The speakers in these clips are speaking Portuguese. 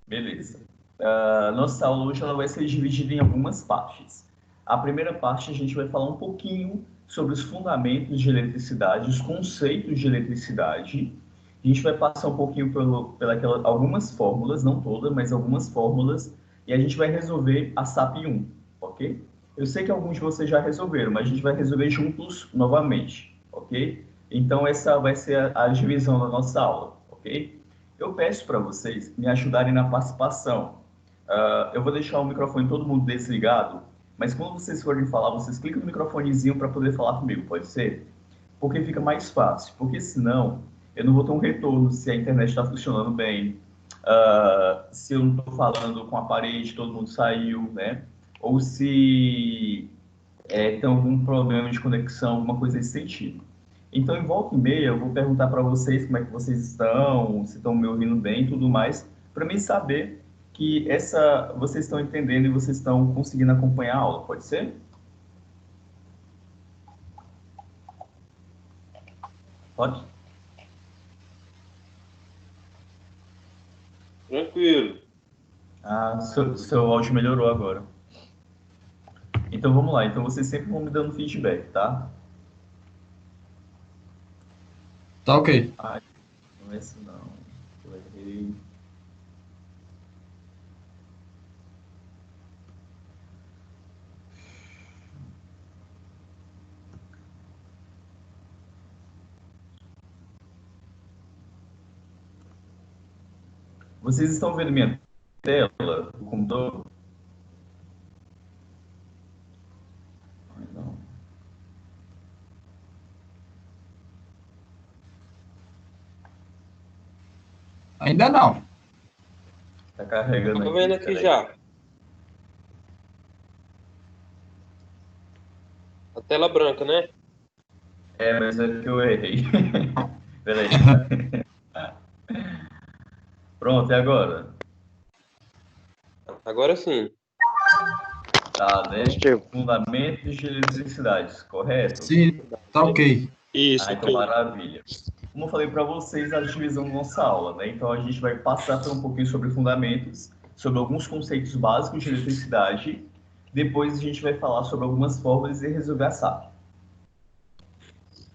Beleza. Nossa aula hoje ela vai ser dividida em algumas partes. A primeira parte a gente vai falar um pouquinho sobre os fundamentos de eletricidade, os conceitos de eletricidade. A gente vai passar um pouquinho algumas fórmulas, não todas, mas algumas fórmulas, e a gente vai resolver a SAP 1, ok? Eu sei que alguns de vocês já resolveram, mas a gente vai resolver juntos novamente, ok? Então essa vai ser a divisão da nossa aula, ok? Eu peço para vocês me ajudarem na participação. Eu vou deixar o microfone todo mundo desligado, mas quando vocês forem falar, vocês clicam no microfonezinho para poder falar comigo, pode ser? Porque fica mais fácil, porque senão eu não vou ter um retorno se a internet está funcionando bem, se eu não estou falando com a parede, todo mundo saiu, né? Ou se tem algum problema de conexão, alguma coisa nesse sentido. Então, em volta e meia, eu vou perguntar para vocês como é que vocês estão, se estão me ouvindo bem e tudo mais, para mim saber que vocês estão entendendo e vocês estão conseguindo acompanhar a aula, pode ser? Pode? Tranquilo. Seu áudio melhorou agora. Então, vamos lá. Então, vocês sempre vão me dando feedback, tá? Tá ok. Ai, não é esse não. Eu errei. Vocês estão vendo minha tela do computador? Ai, não. Ainda não. Tá carregando Tô aqui. vendo aqui Peraí. já. A tela branca, né? Mas é que eu errei. Peraí. Pronto, e agora? Agora sim. Tá, né? Positivo. Fundamentos de eletricidade, correto? Sim, tá ok. Isso, Então maravilha. Como eu falei para vocês, a divisão da nossa aula, né? Então a gente vai passar por um pouquinho sobre fundamentos, sobre alguns conceitos básicos de eletricidade. Depois a gente vai falar sobre algumas fórmulas e resolver a SAP.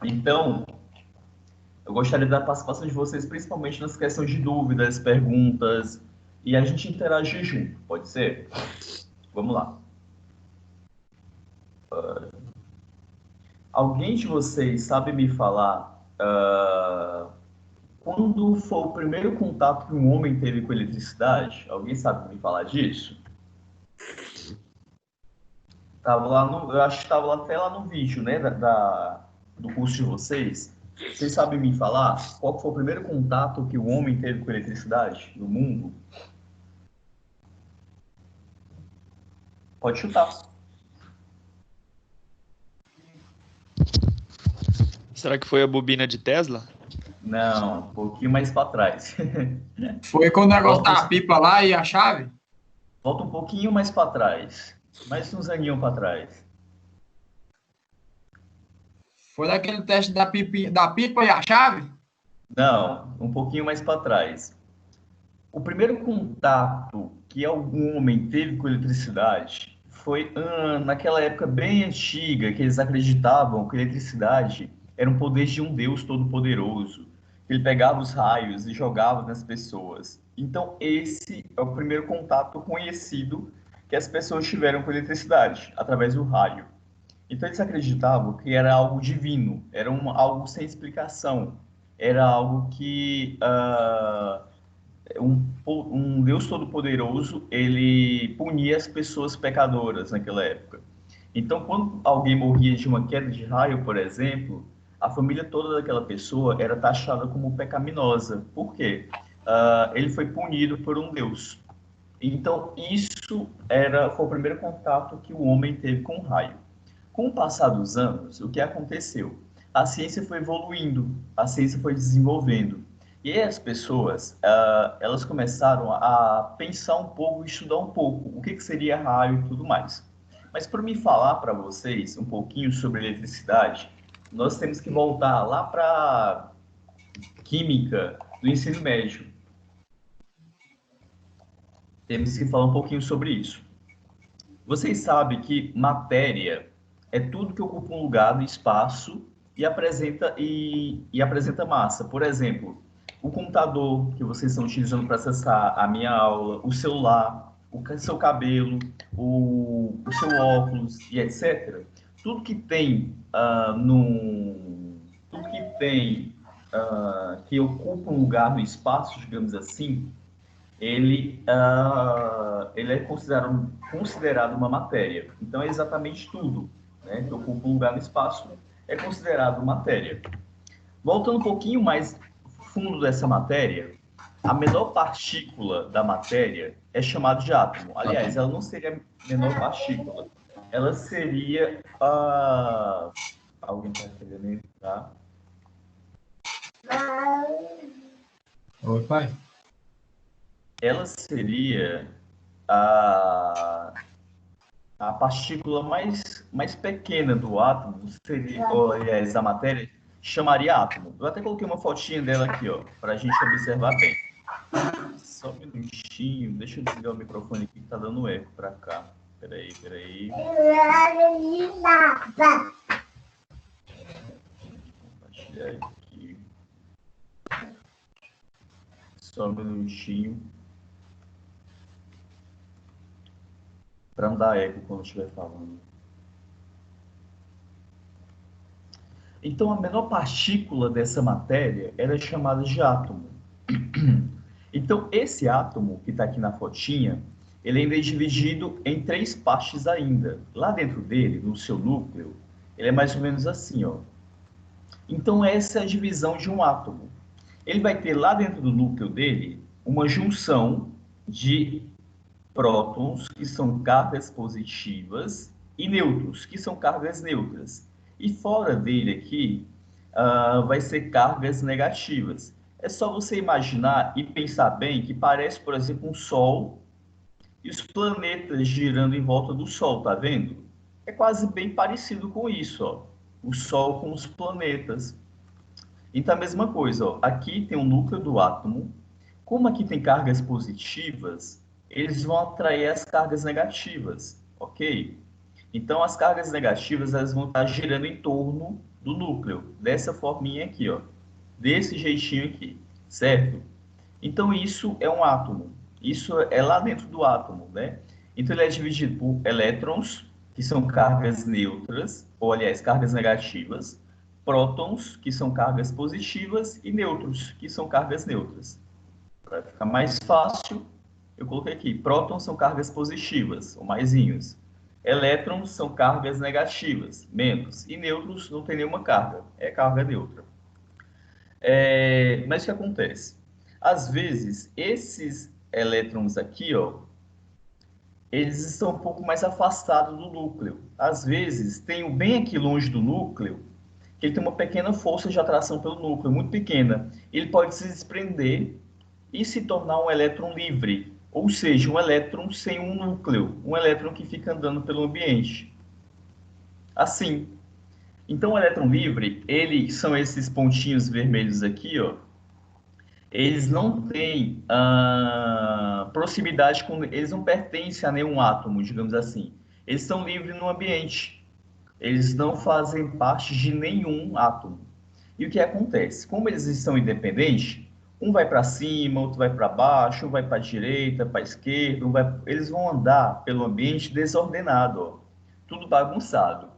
Então, eu gostaria da participação de vocês, principalmente nas questões de dúvidas, perguntas, e a gente interagir junto, pode ser? Vamos lá. Alguém de vocês sabe me falar quando foi o primeiro contato que um homem teve com eletricidade? Alguém sabe me falar disso? Eu acho que estava até lá no vídeo, né, do curso de vocês. Vocês sabem me falar qual foi o primeiro contato que o homem teve com eletricidade no mundo? Pode chutar. Será que foi a bobina de Tesla? Não, um pouquinho mais para trás. Foi com o negócio da pipa lá e a chave? Volta um pouquinho mais para trás. Mais uns aninhos para trás. Foi daquele teste da pipa e a chave? Não, um pouquinho mais para trás. O primeiro contato que algum homem teve com eletricidade foi naquela época bem antiga, que eles acreditavam que a eletricidade era um poder de um Deus todo-poderoso. Ele pegava os raios e jogava nas pessoas. Então, esse é o primeiro contato conhecido que as pessoas tiveram com a eletricidade, através do raio. Então, eles acreditavam que era algo divino, era algo sem explicação, era algo que um Deus todo-poderoso, ele punia as pessoas pecadoras naquela época. Então, quando alguém morria de uma queda de raio, por exemplo, a família toda daquela pessoa era taxada como pecaminosa. Por quê? Ele foi punido por um Deus. Então, foi o primeiro contato que o homem teve com o raio. Com o passar dos anos, o que aconteceu? A ciência foi evoluindo, a ciência foi desenvolvendo. E aí as pessoas, elas começaram a pensar um pouco, estudar um pouco o que seria raio e tudo mais. Mas para me falar para vocês um pouquinho sobre eletricidade, nós temos que voltar lá para química do ensino médio. temos que falar um pouquinho sobre isso. Vocês sabem que matéria é tudo que ocupa um lugar no espaço e apresenta massa. Por exemplo, o computador que vocês estão utilizando para acessar a minha aula, o celular, o seu cabelo, o seu óculos e etc. Tudo que tem tudo que tem que ocupa um lugar no espaço, digamos assim, ele é considerado uma matéria. Então, é exatamente tudo, né, que ocupa um lugar no espaço é considerado matéria. Voltando um pouquinho mais fundo dessa matéria, a menor partícula da matéria é chamada de átomo. Aliás, ela não seria a menor partícula. Ela seria alguém está querendo entrar? Oi, pai. Ela seria a partícula mais pequena do átomo, seria, ou, aliás, da matéria, chamaria átomo. Eu até coloquei uma fotinha dela aqui, ó, para a gente observar bem. Só um minutinho, deixa eu desligar o microfone aqui que tá dando eco para cá. Peraí. Compartilhar aqui. Só um minutinho. Para não dar eco quando estiver falando. Então, a menor partícula dessa matéria era chamada de átomo. Então, esse átomo que está aqui na fotinha, ele ainda é dividido em 3 partes ainda. Lá dentro dele, no seu núcleo, ele é mais ou menos assim, ó. Então, essa é a divisão de um átomo. Ele vai ter lá dentro do núcleo dele uma junção de prótons, que são cargas positivas, e nêutrons, que são cargas neutras. E fora dele aqui, vai ser cargas negativas. É só você imaginar e pensar bem que parece, por exemplo, um Sol e os planetas girando em volta do Sol, tá vendo? É quase bem parecido com isso, ó. O Sol com os planetas. Então, a mesma coisa, ó. Aqui tem o núcleo do átomo. Como aqui tem cargas positivas, eles vão atrair as cargas negativas, ok? Então, as cargas negativas elas vão estar girando em torno do núcleo, dessa forminha aqui, ó. Desse jeitinho aqui, certo? Então, isso é um átomo. Isso é lá dentro do átomo, né? Então, ele é dividido por elétrons, que são cargas neutras, ou, aliás, cargas negativas, prótons, que são cargas positivas, e nêutrons, que são cargas neutras. Para ficar mais fácil, eu coloquei aqui, prótons são cargas positivas, ou maisinhos. Elétrons são cargas negativas, menos. E nêutrons não tem nenhuma carga, é carga neutra. Mas o que acontece? Às vezes, esses elétrons aqui, ó, eles estão um pouco mais afastados do núcleo. Às vezes, tem bem aqui longe do núcleo, que ele tem uma pequena força de atração pelo núcleo, muito pequena. Ele pode se desprender e se tornar um elétron livre, ou seja, um elétron sem um núcleo, um elétron que fica andando pelo ambiente. Assim. Então, o elétron livre, eles são esses pontinhos vermelhos aqui, ó. Eles não têm proximidade com... Eles não pertencem a nenhum átomo, digamos assim. Eles estão livres no ambiente. Eles não fazem parte de nenhum átomo. E o que acontece? Como eles estão independentes, um vai para cima, outro vai para baixo, um vai para a direita, para a esquerda, eles vão andar pelo ambiente desordenado, ó. Tudo bagunçado.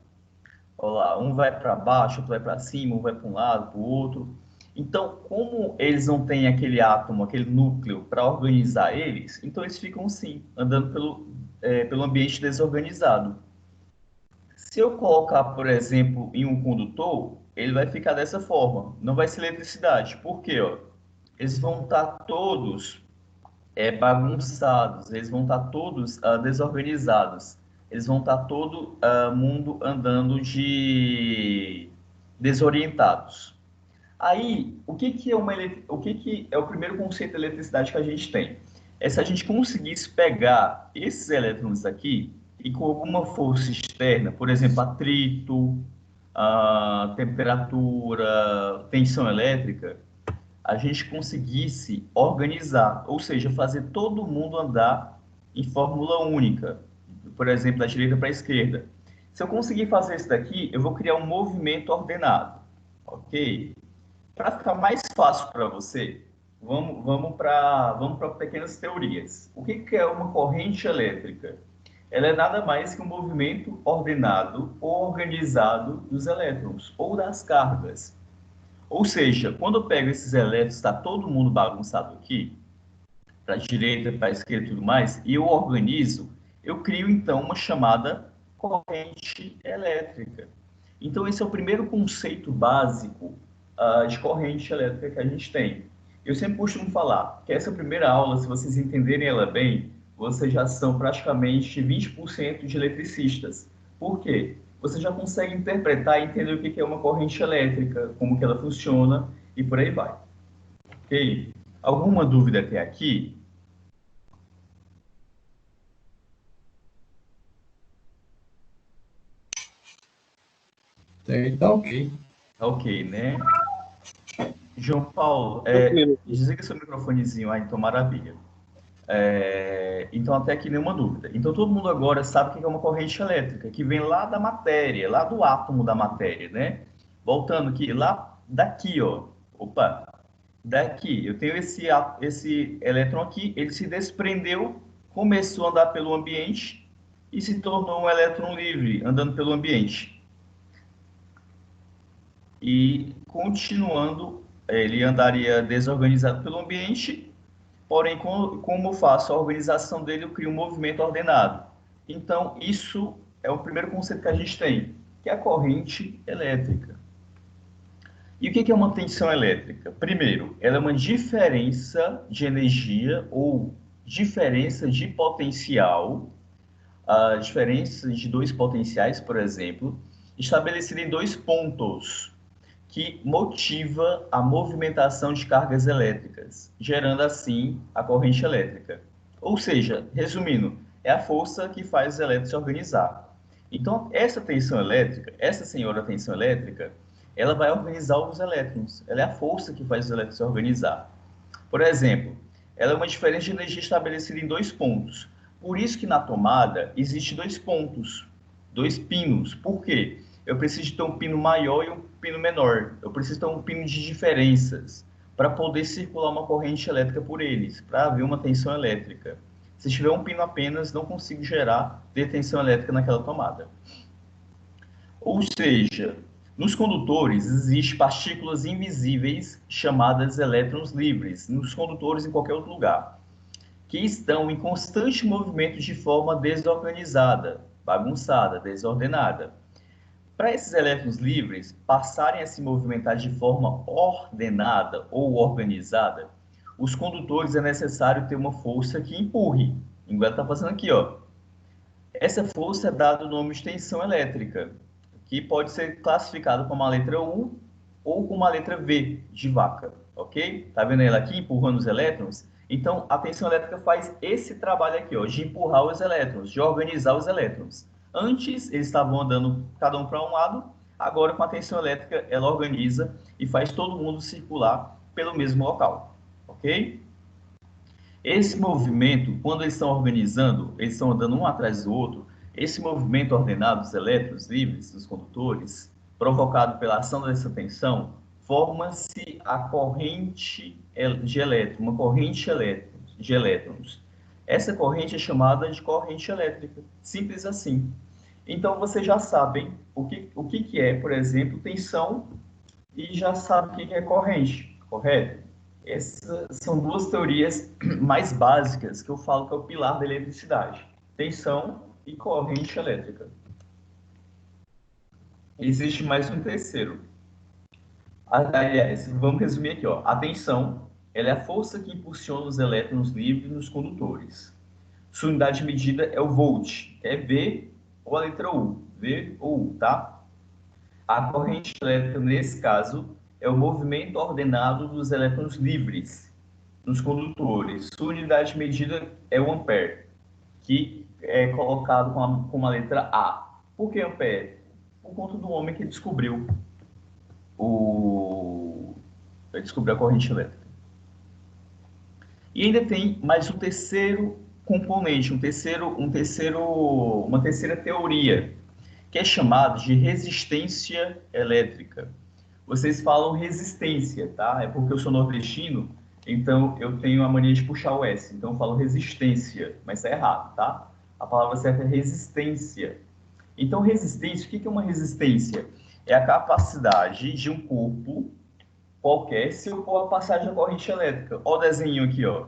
Olha lá, um vai para baixo, outro vai para cima, um vai para um lado, para o outro. Então, como eles não têm aquele átomo, aquele núcleo para organizar eles, então eles ficam assim, andando pelo ambiente desorganizado. Se eu colocar, por exemplo, em um condutor, ele vai ficar dessa forma, não vai ser eletricidade. Por quê? Ó? Eles vão estar todos bagunçados, eles vão estar todos desorganizados, eles vão estar todo mundo andando desorientados. Aí, o que é o primeiro conceito de eletricidade que a gente tem? É se a gente conseguisse pegar esses elétrons aqui e com alguma força externa, por exemplo, atrito, temperatura, tensão elétrica, a gente conseguisse organizar, ou seja, fazer todo mundo andar em fórmula única, por exemplo, da direita para a esquerda. Se eu conseguir fazer isso daqui, eu vou criar um movimento ordenado, ok? Para ficar mais fácil para você, vamos para pequenas teorias. O que é uma corrente elétrica? Ela é nada mais que um movimento ordenado ou organizado dos elétrons ou das cargas. Ou seja, quando eu pego esses elétrons, está todo mundo bagunçado aqui, para a direita, para a esquerda e tudo mais, e eu organizo, eu crio então uma chamada corrente elétrica. Então esse é o primeiro conceito básico de corrente elétrica que a gente tem. Eu sempre costumo falar que essa primeira aula, se vocês entenderem ela bem, vocês já são praticamente 20% de eletricistas. Por quê? Você já consegue interpretar e entender o que é uma corrente elétrica, como que ela funciona e por aí vai. Ok? Alguma dúvida até aqui? Tá ok. Ok, né? João Paulo, Tranquilo. desliga seu microfonezinho aí, então maravilha. Então, até aqui nenhuma dúvida. Então, todo mundo agora sabe o que é uma corrente elétrica, que vem lá da matéria, lá do átomo da matéria, né? Voltando aqui, lá daqui, ó. Opa, daqui. Eu tenho esse elétron aqui, ele se desprendeu, começou a andar pelo ambiente e se tornou um elétron livre, andando pelo ambiente. E continuando, ele andaria desorganizado pelo ambiente. Porém, como eu faço a organização dele, eu crio um movimento ordenado. Então, isso é o primeiro conceito que a gente tem, que é a corrente elétrica. E o que é uma tensão elétrica? Primeiro, ela é uma diferença de energia ou diferença de potencial, a diferença de dois potenciais, por exemplo, estabelecida em dois pontos, que motiva a movimentação de cargas elétricas, gerando assim a corrente elétrica. Ou seja, resumindo, é a força que faz os elétrons se organizar. Então, essa tensão elétrica, essa senhora tensão elétrica, ela vai organizar os elétrons. Ela é a força que faz os elétrons se organizar. Por exemplo, ela é uma diferença de energia estabelecida em dois pontos. Por isso que na tomada existe dois pontos, dois pinos. Por quê? Eu preciso ter um pino maior e um pino menor. Eu preciso ter um pino de diferenças para poder circular uma corrente elétrica por eles, para haver uma tensão elétrica. Se tiver um pino apenas, não consigo gerar tensão elétrica naquela tomada. Ou seja, nos condutores existem partículas invisíveis chamadas elétrons livres, nos condutores em qualquer outro lugar, que estão em constante movimento de forma desorganizada, bagunçada, desordenada. Para esses elétrons livres passarem a se movimentar de forma ordenada ou organizada, os condutores é necessário ter uma força que empurre. Igual está fazendo aqui, ó. Essa força é dada o nome de tensão elétrica, que pode ser classificado como a letra U ou como a letra V de vaca, ok? Tá vendo ela aqui empurrando os elétrons? Então, a tensão elétrica faz esse trabalho aqui, ó, de empurrar os elétrons, de organizar os elétrons. Antes, eles estavam andando cada um para um lado, agora, com a tensão elétrica, ela organiza e faz todo mundo circular pelo mesmo local, ok? Esse movimento, quando eles estão organizando, eles estão andando um atrás do outro, esse movimento ordenado dos elétrons livres, dos condutores, provocado pela ação dessa tensão, forma-se a corrente de elétrons, uma corrente de elétrons. Essa corrente é chamada de corrente elétrica, simples assim. Então, vocês já sabem o que é, por exemplo, tensão e já sabem o que é corrente, correto? Essas são duas teorias mais básicas que eu falo que é o pilar da eletricidade: tensão e corrente elétrica. Existe mais um terceiro. Aliás, vamos resumir aqui, ó. A tensão, ela é a força que impulsiona os elétrons livres nos condutores. Sua unidade de medida é o volt, é V ou a letra U, V ou U, tá? A corrente elétrica, nesse caso, é o movimento ordenado dos elétrons livres nos condutores. Sua unidade de medida é o ampere, que é colocado com a letra A. Por que ampere? Por conta do homem que descobriu a corrente elétrica. E ainda tem mais um terceiro componente, uma terceira teoria, que é chamada de resistência elétrica. Vocês falam resistência, tá? É porque eu sou nordestino, então eu tenho a mania de puxar o S, então eu falo resistência, mas está errado, tá? A palavra certa é resistência. Então, resistência, o que é uma resistência? É a capacidade de um corpo qualquer se opor à passagem da corrente elétrica. Olha o desenho aqui, ó.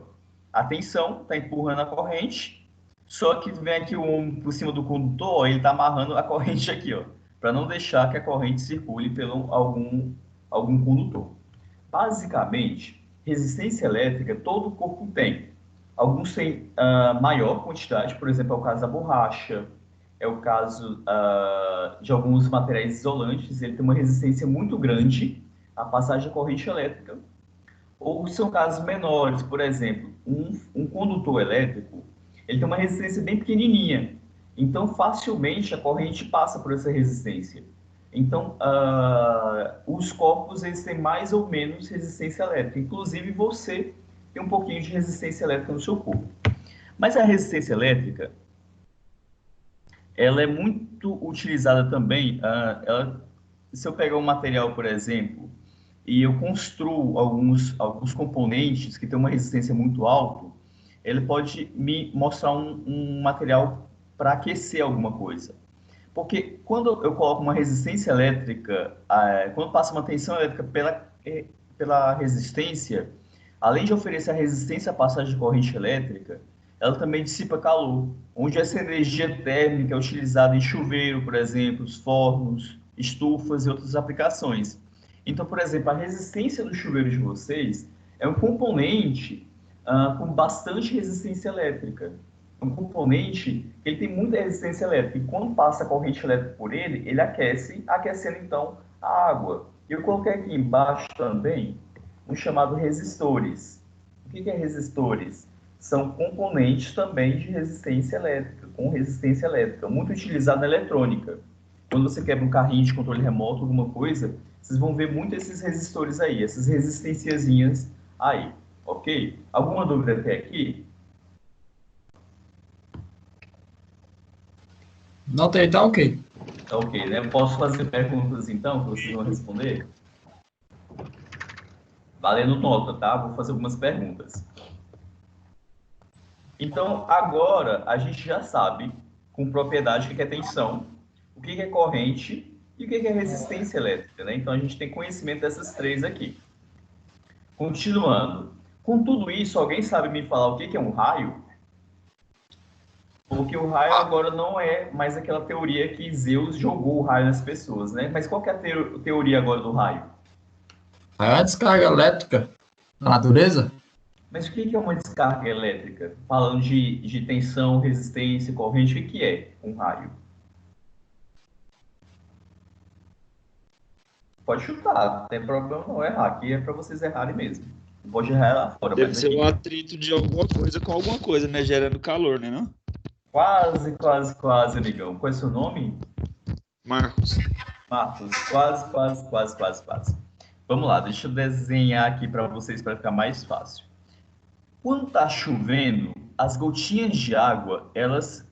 A tensão está empurrando a corrente, só que vem aqui por cima do condutor, ó, ele está amarrando a corrente aqui, ó, para não deixar que a corrente circule pelo algum condutor. Basicamente, resistência elétrica todo o corpo tem. Alguns têm maior quantidade, por exemplo, é o caso da borracha, é o caso de alguns materiais isolantes, ele tem uma resistência muito grande à passagem da corrente elétrica. Ou são casos menores, por exemplo, um condutor elétrico, ele tem uma resistência bem pequenininha, então facilmente a corrente passa por essa resistência. Então, os corpos eles têm mais ou menos resistência elétrica, inclusive você tem um pouquinho de resistência elétrica no seu corpo. Mas a resistência elétrica, ela é muito utilizada também, se eu pegar um material, por exemplo, e eu construo alguns componentes que têm uma resistência muito alta, ele pode me mostrar um material para aquecer alguma coisa. Porque quando eu coloco uma resistência elétrica, quando passa uma tensão elétrica pela resistência, além de oferecer a resistência à passagem de corrente elétrica, ela também dissipa calor, onde essa energia térmica é utilizada em chuveiro, por exemplo, os fornos, estufas e outras aplicações. Então, por exemplo, a resistência do chuveiro de vocês é um componente com bastante resistência elétrica. Um componente que ele tem muita resistência elétrica. E quando passa a corrente elétrica por ele, ele aquece, aquecendo então a água. Eu coloquei aqui embaixo também um chamado resistores. O que é resistores? São componentes também de resistência elétrica, com resistência elétrica, muito utilizado na eletrônica. Quando você quebra um carrinho de controle remoto, alguma coisa, vocês vão ver muito esses resistores aí, essas resistenciazinhas aí, ok? Alguma dúvida até aqui? Notei, tá ok. Tá ok, né? Posso fazer perguntas então, que vocês vão responder? Valendo nota, tá? Vou fazer algumas perguntas. Então, agora a gente já sabe com propriedade o que é tensão, o que é corrente e o que é resistência elétrica, né? Então, a gente tem conhecimento dessas três aqui. Continuando. Com tudo isso, alguém sabe me falar o que é um raio? Porque o raio agora não é mais aquela teoria que Zeus jogou o raio nas pessoas, né? Mas qual que é a teoria agora do raio? Aí é a descarga elétrica da natureza? Mas o que é uma descarga elétrica? Falando de tensão, resistência, corrente, o que é um raio? Pode chutar, não tem problema não errar. Aqui é para vocês errarem mesmo. Pode errar lá fora. Deve mas ser aqui... o atrito de alguma coisa com alguma coisa, né? Gerando calor, né, não? Quase, amigão. Qual é o seu nome? Marcos. Marcos. Quase. Vamos lá, deixa eu desenhar aqui para vocês para ficar mais fácil. Quando está chovendo, as gotinhas de água, elas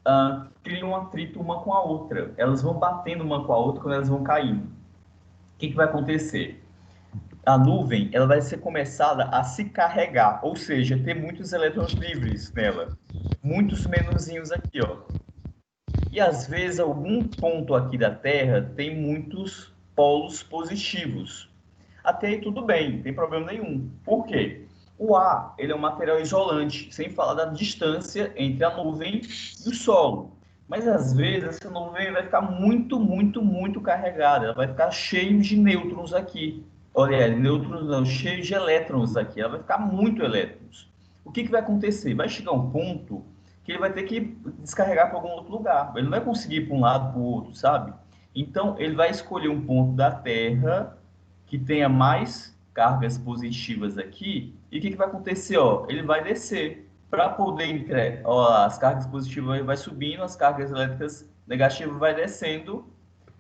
criam um atrito uma com a outra. Elas vão batendo uma com a outra quando elas vão caindo. O que vai acontecer? A nuvem ela vai ser começada a se carregar, ou seja, ter muitos elétrons livres nela. Muitos menorzinhos aqui, ó. E às vezes algum ponto aqui da Terra tem muitos polos positivos. Até aí tudo bem, não tem problema nenhum. Por quê? O ar ele é um material isolante, sem falar da distância entre a nuvem e o solo. Mas às vezes essa nuvem vai ficar muito carregada, ela vai ficar cheia de nêutrons aqui. Olha, nêutrons não, cheio de elétrons aqui, ela vai ficar muito elétrons. O que vai acontecer? Vai chegar um ponto que ele vai ter que descarregar para algum outro lugar. Ele não vai conseguir ir para um lado para o outro, sabe? Então, ele vai escolher um ponto da Terra que tenha mais cargas positivas aqui. E o que vai acontecer? Ó, ele vai descer para poder as cargas positivas vai subindo, as cargas elétricas negativas vai descendo,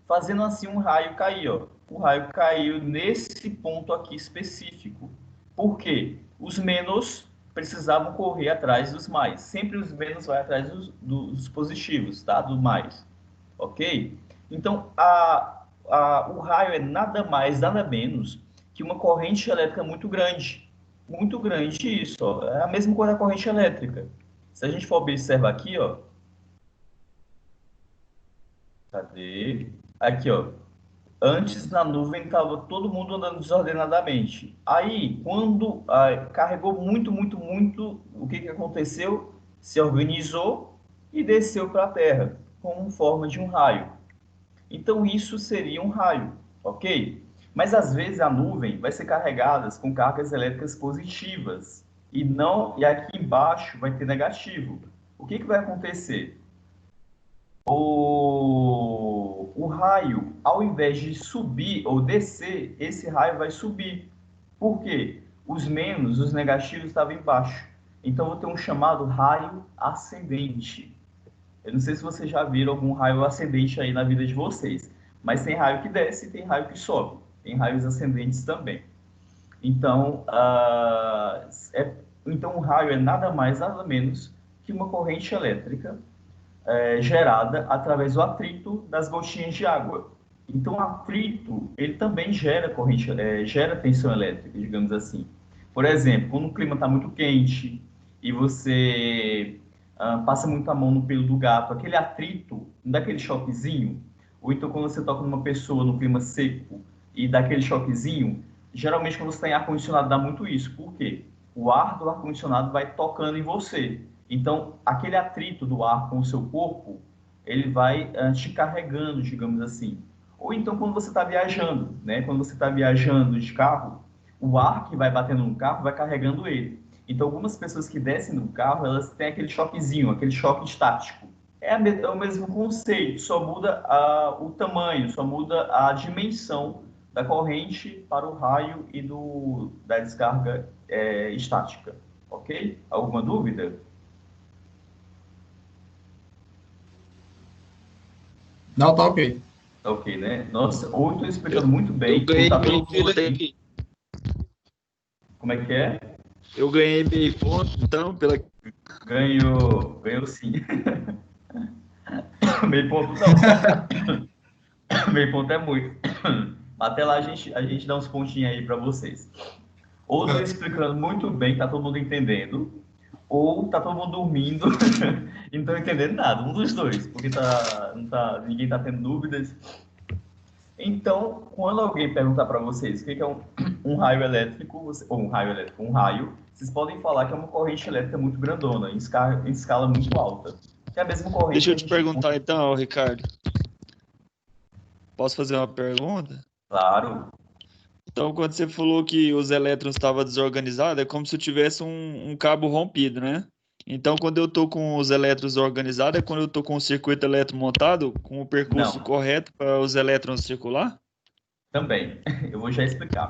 fazendo assim um raio cair. Ó. O raio caiu nesse ponto aqui específico. Por quê? Os mênors precisavam correr atrás dos mais. Sempre os menos vai atrás dos positivos, tá? Do mais, ok? Então, o raio é nada mais, nada menos que uma corrente elétrica muito grande. Muito grande isso, ó. É a mesma coisa da corrente elétrica. Se a gente for observar aqui, ó. Cadê? Aqui, ó. Antes na nuvem estava todo mundo andando desordenadamente. Aí, quando carregou muito, muito, muito, o que aconteceu? Se organizou e desceu para a Terra, como forma de um raio. Então, isso seria um raio, ok? Mas às vezes a nuvem vai ser carregada com cargas elétricas positivas e aqui embaixo vai ter negativo. O que vai acontecer? O raio, ao invés de subir ou descer, esse raio vai subir. Por quê? Os menos, os negativos estavam embaixo. Então, vou ter um chamado raio ascendente. Eu não sei se vocês já viram algum raio ascendente aí na vida de vocês, mas tem raio que desce e tem raio que sobe. Tem raios ascendentes também. Então, então o raio é nada mais, nada menos que uma corrente elétrica gerada através do atrito das gotinhas de água. Então, o atrito, ele também gera corrente, gera tensão elétrica, digamos assim. Por exemplo, quando o clima está muito quente e você passa muito a mão no pelo do gato, aquele atrito, dá aquele choquezinho, ou então quando você toca numa pessoa no clima seco e dá aquele choquezinho, geralmente quando você está em ar-condicionado dá muito isso. Por quê? O ar do ar-condicionado vai tocando em você. Então, aquele atrito do ar com o seu corpo, ele vai te carregando, digamos assim. Ou então, quando você está viajando, né? Quando você está viajando de carro, o ar que vai batendo no carro vai carregando ele. Então, algumas pessoas que descem do carro, elas têm aquele choquezinho, aquele choque estático. É o mesmo conceito, só muda o tamanho, só muda a dimensão da corrente para o raio e da descarga estática. Ok? Alguma dúvida? Não, tá ok. Tá ok, né? Nossa, ou estou explicando muito bem. Eu ganhei tá meio todo mundo ponto aqui. aqui. Como é que é? Eu ganhei meio ponto, então, pela. Ganhou sim. Meio ponto não. Meio ponto é muito. Até lá a gente dá uns pontinhos aí para vocês. Ou estou explicando muito bem, tá todo mundo entendendo, ou tá todo mundo dormindo e não estão entendendo nada. Um dos dois, porque ninguém tá tendo dúvidas. Então, quando alguém perguntar para vocês o que é um raio elétrico, ou um raio, vocês podem falar que é uma corrente elétrica muito grandona, em escala muito alta. Que é a mesma corrente Deixa eu que te a gente perguntar então, Ricardo. Posso fazer uma pergunta? Claro. Então, quando você falou que os elétrons estavam desorganizados, é como se eu tivesse um cabo rompido, né? Então, quando eu estou com os elétrons organizados, é quando eu estou com o circuito elétrico montado, com o percurso Não. correto para os elétrons circular? Também. Eu vou já explicar.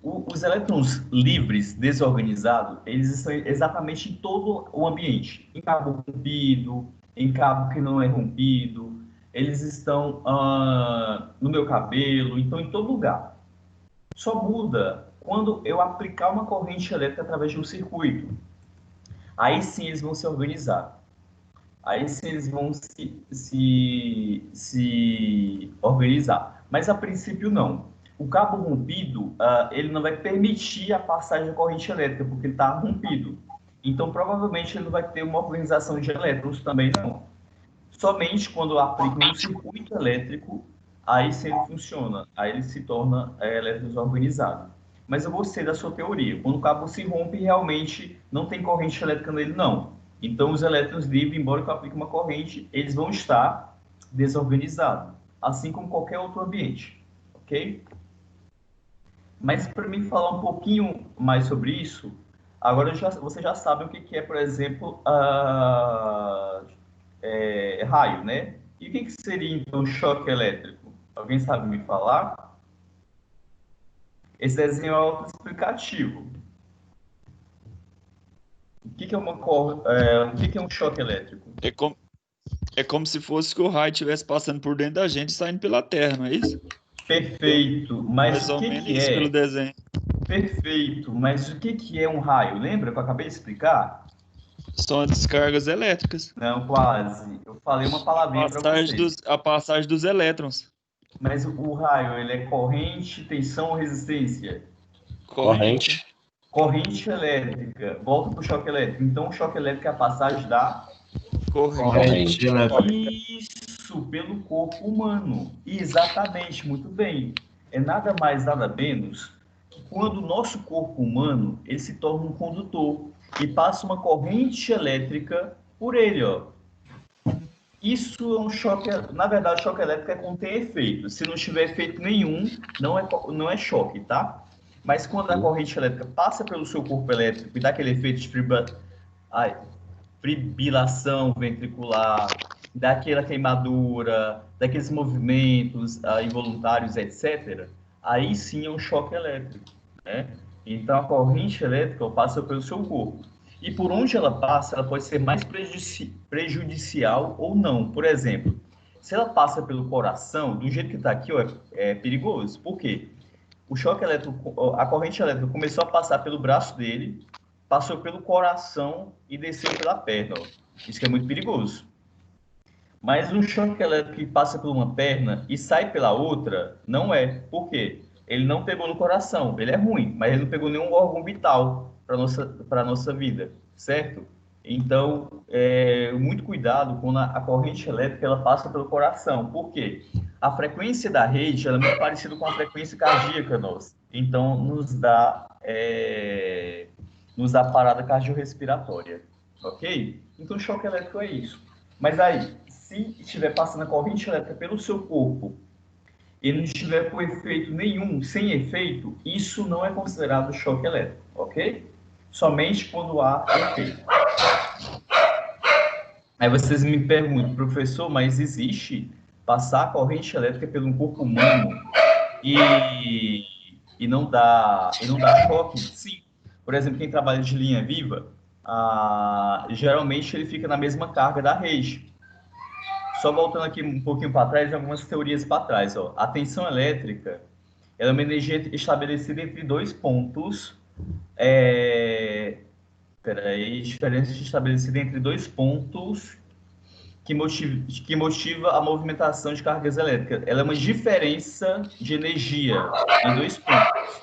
Os elétrons livres, desorganizados, eles estão exatamente em todo o ambiente. Em cabo rompido, em cabo que não é rompido, eles estão no meu cabelo, então em todo lugar. Só muda quando eu aplicar uma corrente elétrica através de um circuito. Aí sim eles vão se organizar. Aí sim eles vão se organizar. Mas a princípio não. O cabo rompido, ele não vai permitir a passagem da corrente elétrica, porque ele está rompido. Então, provavelmente, ele não vai ter uma organização de elétrons também, não. Somente quando eu aplico um circuito elétrico, aí sim ele funciona. Aí ele se torna elétrons organizado. Mas eu gostei da sua teoria. Quando o cabo se rompe, realmente não tem corrente elétrica nele, não. Então, os elétrons livres, embora eu aplique uma corrente, eles vão estar desorganizados, assim como qualquer outro ambiente, ok? Mas para mim falar um pouquinho mais sobre isso, agora você já sabe o que é, por exemplo, raio, né? E o que seria, então, choque elétrico? Alguém sabe me falar? Esse desenho é autoexplicativo. O que é um choque elétrico? É como se fosse que o raio estivesse passando por dentro da gente e saindo pela Terra, não é isso? Perfeito. Mas Mais o ou que menos que isso pelo é? desenho. Perfeito, mas o que é um raio? Lembra que eu acabei de explicar? São as descargas elétricas. Não, quase. Eu falei uma palavrinha para vocês. A passagem dos elétrons. Mas o raio, ele é corrente, tensão ou resistência? Corrente. Corrente elétrica. Volta para o choque elétrico. Então, o choque elétrico é a passagem da... Corrente elétrica. Isso, pelo corpo humano. Exatamente, muito bem. É nada mais, nada menos que quando o nosso corpo humano ele se torna um condutor e passa uma corrente elétrica por ele, ó. Isso é um choque. Na verdade, o choque elétrico é quando tem efeito. Se não tiver efeito nenhum, não é choque, tá? Mas quando a corrente elétrica passa pelo seu corpo elétrico e dá aquele efeito de fibrilação ventricular, daquela queimadura, daqueles movimentos involuntários, etc., aí sim é um choque elétrico, né? Então, a corrente elétrica passa pelo seu corpo. E por onde ela passa, ela pode ser mais prejudicial ou não. Por exemplo, se ela passa pelo coração, do jeito que está aqui, ó, é perigoso. Por quê? O choque elétrico, a corrente elétrica começou a passar pelo braço dele, passou pelo coração e desceu pela perna. Ó. Isso que é muito perigoso. Mas um choque elétrico que passa por uma perna e sai pela outra, não é. Por quê? Ele não pegou no coração. Ele é ruim, mas ele não pegou nenhum órgão vital para a nossa vida, certo? Então, muito cuidado quando a corrente elétrica ela passa pelo coração. Por quê? A frequência da rede ela é muito parecida com a frequência cardíaca nossa. Então, nos dá parada cardiorrespiratória, ok? Então, o choque elétrico é isso. Mas aí, se estiver passando a corrente elétrica pelo seu corpo e não estiver com efeito nenhum, sem efeito, isso não é considerado choque elétrico, ok? Somente quando há efeito. Aí vocês me perguntam, professor, mas existe passar a corrente elétrica pelo corpo humano e não dá choque? Sim. Por exemplo, quem trabalha de linha viva, geralmente ele fica na mesma carga da rede. Só voltando aqui um pouquinho para trás, algumas teorias para trás. Ó. A tensão elétrica ela é uma energia estabelecida entre dois pontos. Diferença estabelecida entre dois pontos que motiva a movimentação de cargas elétricas. Ela é uma diferença de energia em dois pontos.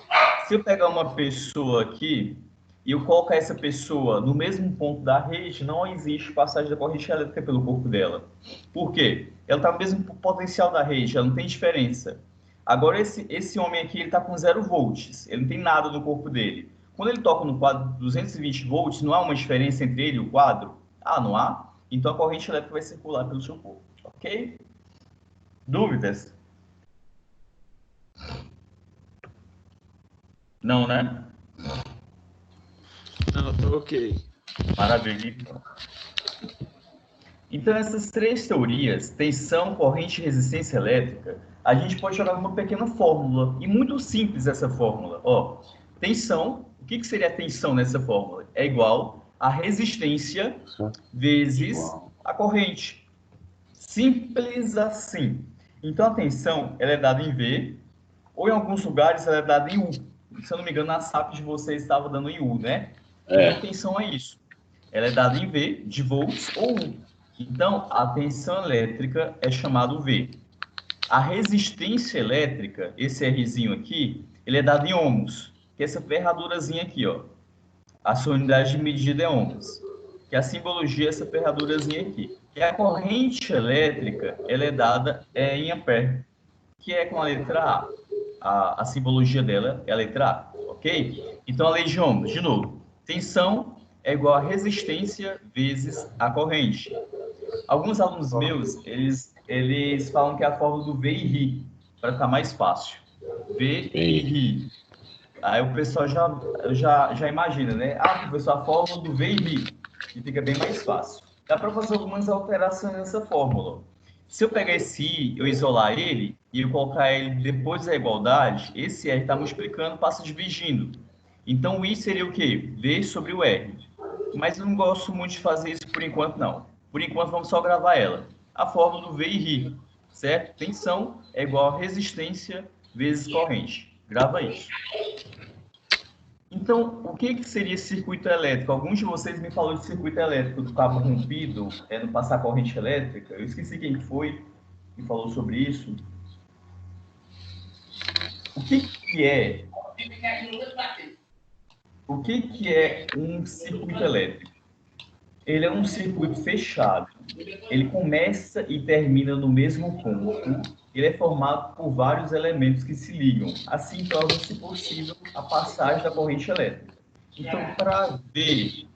Se eu pegar uma pessoa aqui e eu colocar essa pessoa no mesmo ponto da rede, não existe passagem da corrente elétrica pelo corpo dela. Por quê? Ela está no mesmo potencial da rede, ela não tem diferença. Agora, esse homem aqui, ele está com 0 volts, ele não tem nada no corpo dele. Quando ele toca no quadro de 220 volts, não há uma diferença entre ele e o quadro? Não há? Então, a corrente elétrica vai circular pelo seu corpo, ok? Dúvidas? Não, né? Não, tô ok. Maravilha. Então, essas três teorias, tensão, corrente e resistência elétrica, a gente pode jogar uma pequena fórmula, e muito simples essa fórmula. Ó, tensão, o que seria a tensão nessa fórmula? É igual a resistência vezes a corrente. Simples assim. Então, a tensão ela é dada em V, ou em alguns lugares ela é dada em U. Se eu não me engano, na SAP de vocês estava dando em U, né? Então, tensão é isso. Ela é dada em V, de volts ou U. Então, a tensão elétrica é chamado V. A resistência elétrica, esse Rzinho aqui, ele é dado em ohms, que é essa ferradurazinha aqui, ó. A sua unidade de medida é ohms, que a simbologia é essa ferradurazinha aqui. E a corrente elétrica, ela é dada em ampere, que é com a letra A. A simbologia dela é a letra A, ok? Então, a lei de ohms, de novo, tensão é igual a resistência vezes a corrente. Alguns alunos meus, eles falam que é a fórmula do V e RI, para ficar mais fácil. V e RI. Aí o pessoal já imagina, né? Professor, a fórmula do V e RI, que fica bem mais fácil. Dá para fazer algumas alterações nessa fórmula. Se eu pegar esse I, eu isolar ele, e eu colocar ele depois da igualdade, esse R está multiplicando, passa dividindo. Então, o I seria o quê? V sobre o R. Mas eu não gosto muito de fazer isso por enquanto, não. Por enquanto, vamos só gravar ela. A fórmula do V e RI, certo? Tensão é igual a resistência vezes corrente. Grava isso. Então, o que seria circuito elétrico? Alguns de vocês me falaram de circuito elétrico do cabo rompido, no passar corrente elétrica. Eu esqueci quem foi que falou sobre isso. O que é um circuito elétrico? Ele é um circuito fechado. Ele começa e termina no mesmo ponto. Ele é formado por vários elementos que se ligam. Assim, torna-se possível a passagem da corrente elétrica. Então, para ver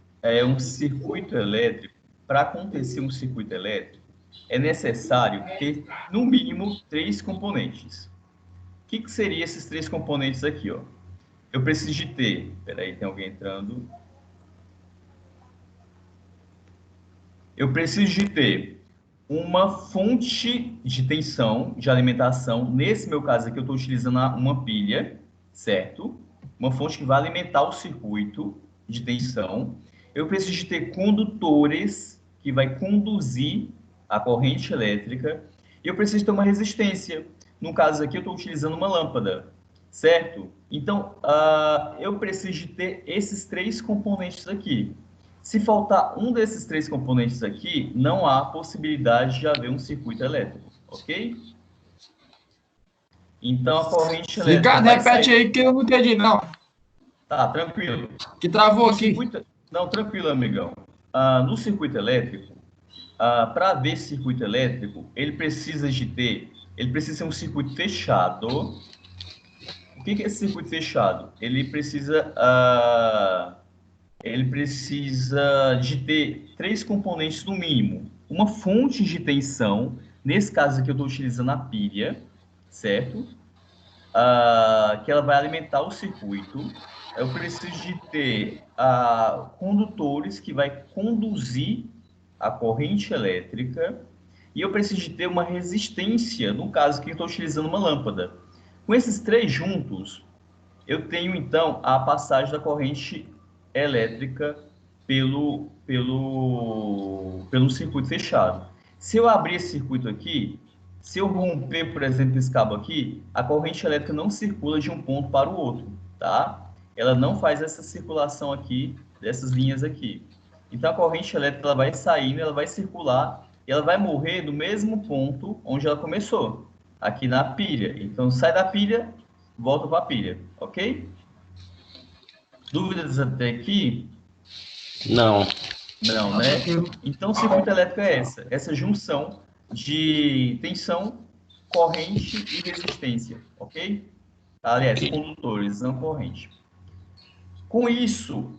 um circuito elétrico, para acontecer um circuito elétrico, é necessário ter, no mínimo, 3 componentes. O que seriam esses 3 componentes aqui, ó? Eu preciso de ter... Espera aí, tem alguém entrando. Eu preciso de ter uma fonte de tensão, de alimentação. Nesse meu caso aqui, eu estou utilizando uma pilha, certo? Uma fonte que vai alimentar o circuito de tensão. Eu preciso de ter condutores que vai conduzir a corrente elétrica. E eu preciso ter uma resistência. No caso aqui, eu estou utilizando uma lâmpada, certo? Então, eu preciso de ter esses 3 componentes aqui. Se faltar um desses 3 componentes aqui, não há possibilidade de haver um circuito elétrico, ok? Então, a corrente elétrica... Ricardo, repete aí que eu não entendi, não. Tá, tranquilo. Que travou aqui. Não, tranquilo, amigão. No circuito elétrico, para haver circuito elétrico, ele precisa ser um circuito fechado. O que é esse circuito fechado? Ele precisa de ter 3 componentes no mínimo. Uma fonte de tensão, nesse caso aqui eu estou utilizando a pilha, certo? Que ela vai alimentar o circuito. Eu preciso de ter condutores que vai conduzir a corrente elétrica. E eu preciso de ter uma resistência, no caso que eu estou utilizando uma lâmpada. Com esses 3 juntos, eu tenho então a passagem da corrente elétrica pelo circuito fechado. Se eu abrir esse circuito aqui, se eu romper, por exemplo, esse cabo aqui, a corrente elétrica não circula de um ponto para o outro, tá? Ela não faz essa circulação aqui, dessas linhas aqui. Então, a corrente elétrica ela vai saindo, ela vai circular, e ela vai morrer no mesmo ponto onde ela começou, aqui na pilha. Então, sai da pilha, volta para a pilha, ok? Dúvidas até aqui? Não. Não, né? Então, o circuito elétrico é essa junção de tensão, corrente e resistência, ok? Aliás, condutores, não corrente. Com isso,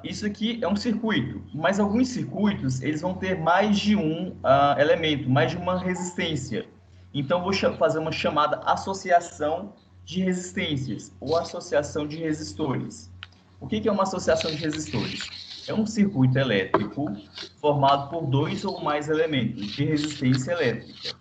isso aqui é um circuito, mas alguns circuitos, eles vão ter mais de um elemento, mais de uma resistência. Então, vou fazer uma chamada associação de resistências, ou associação de resistores. O que é uma associação de resistores? É um circuito elétrico formado por 2 ou mais elementos de resistência elétrica,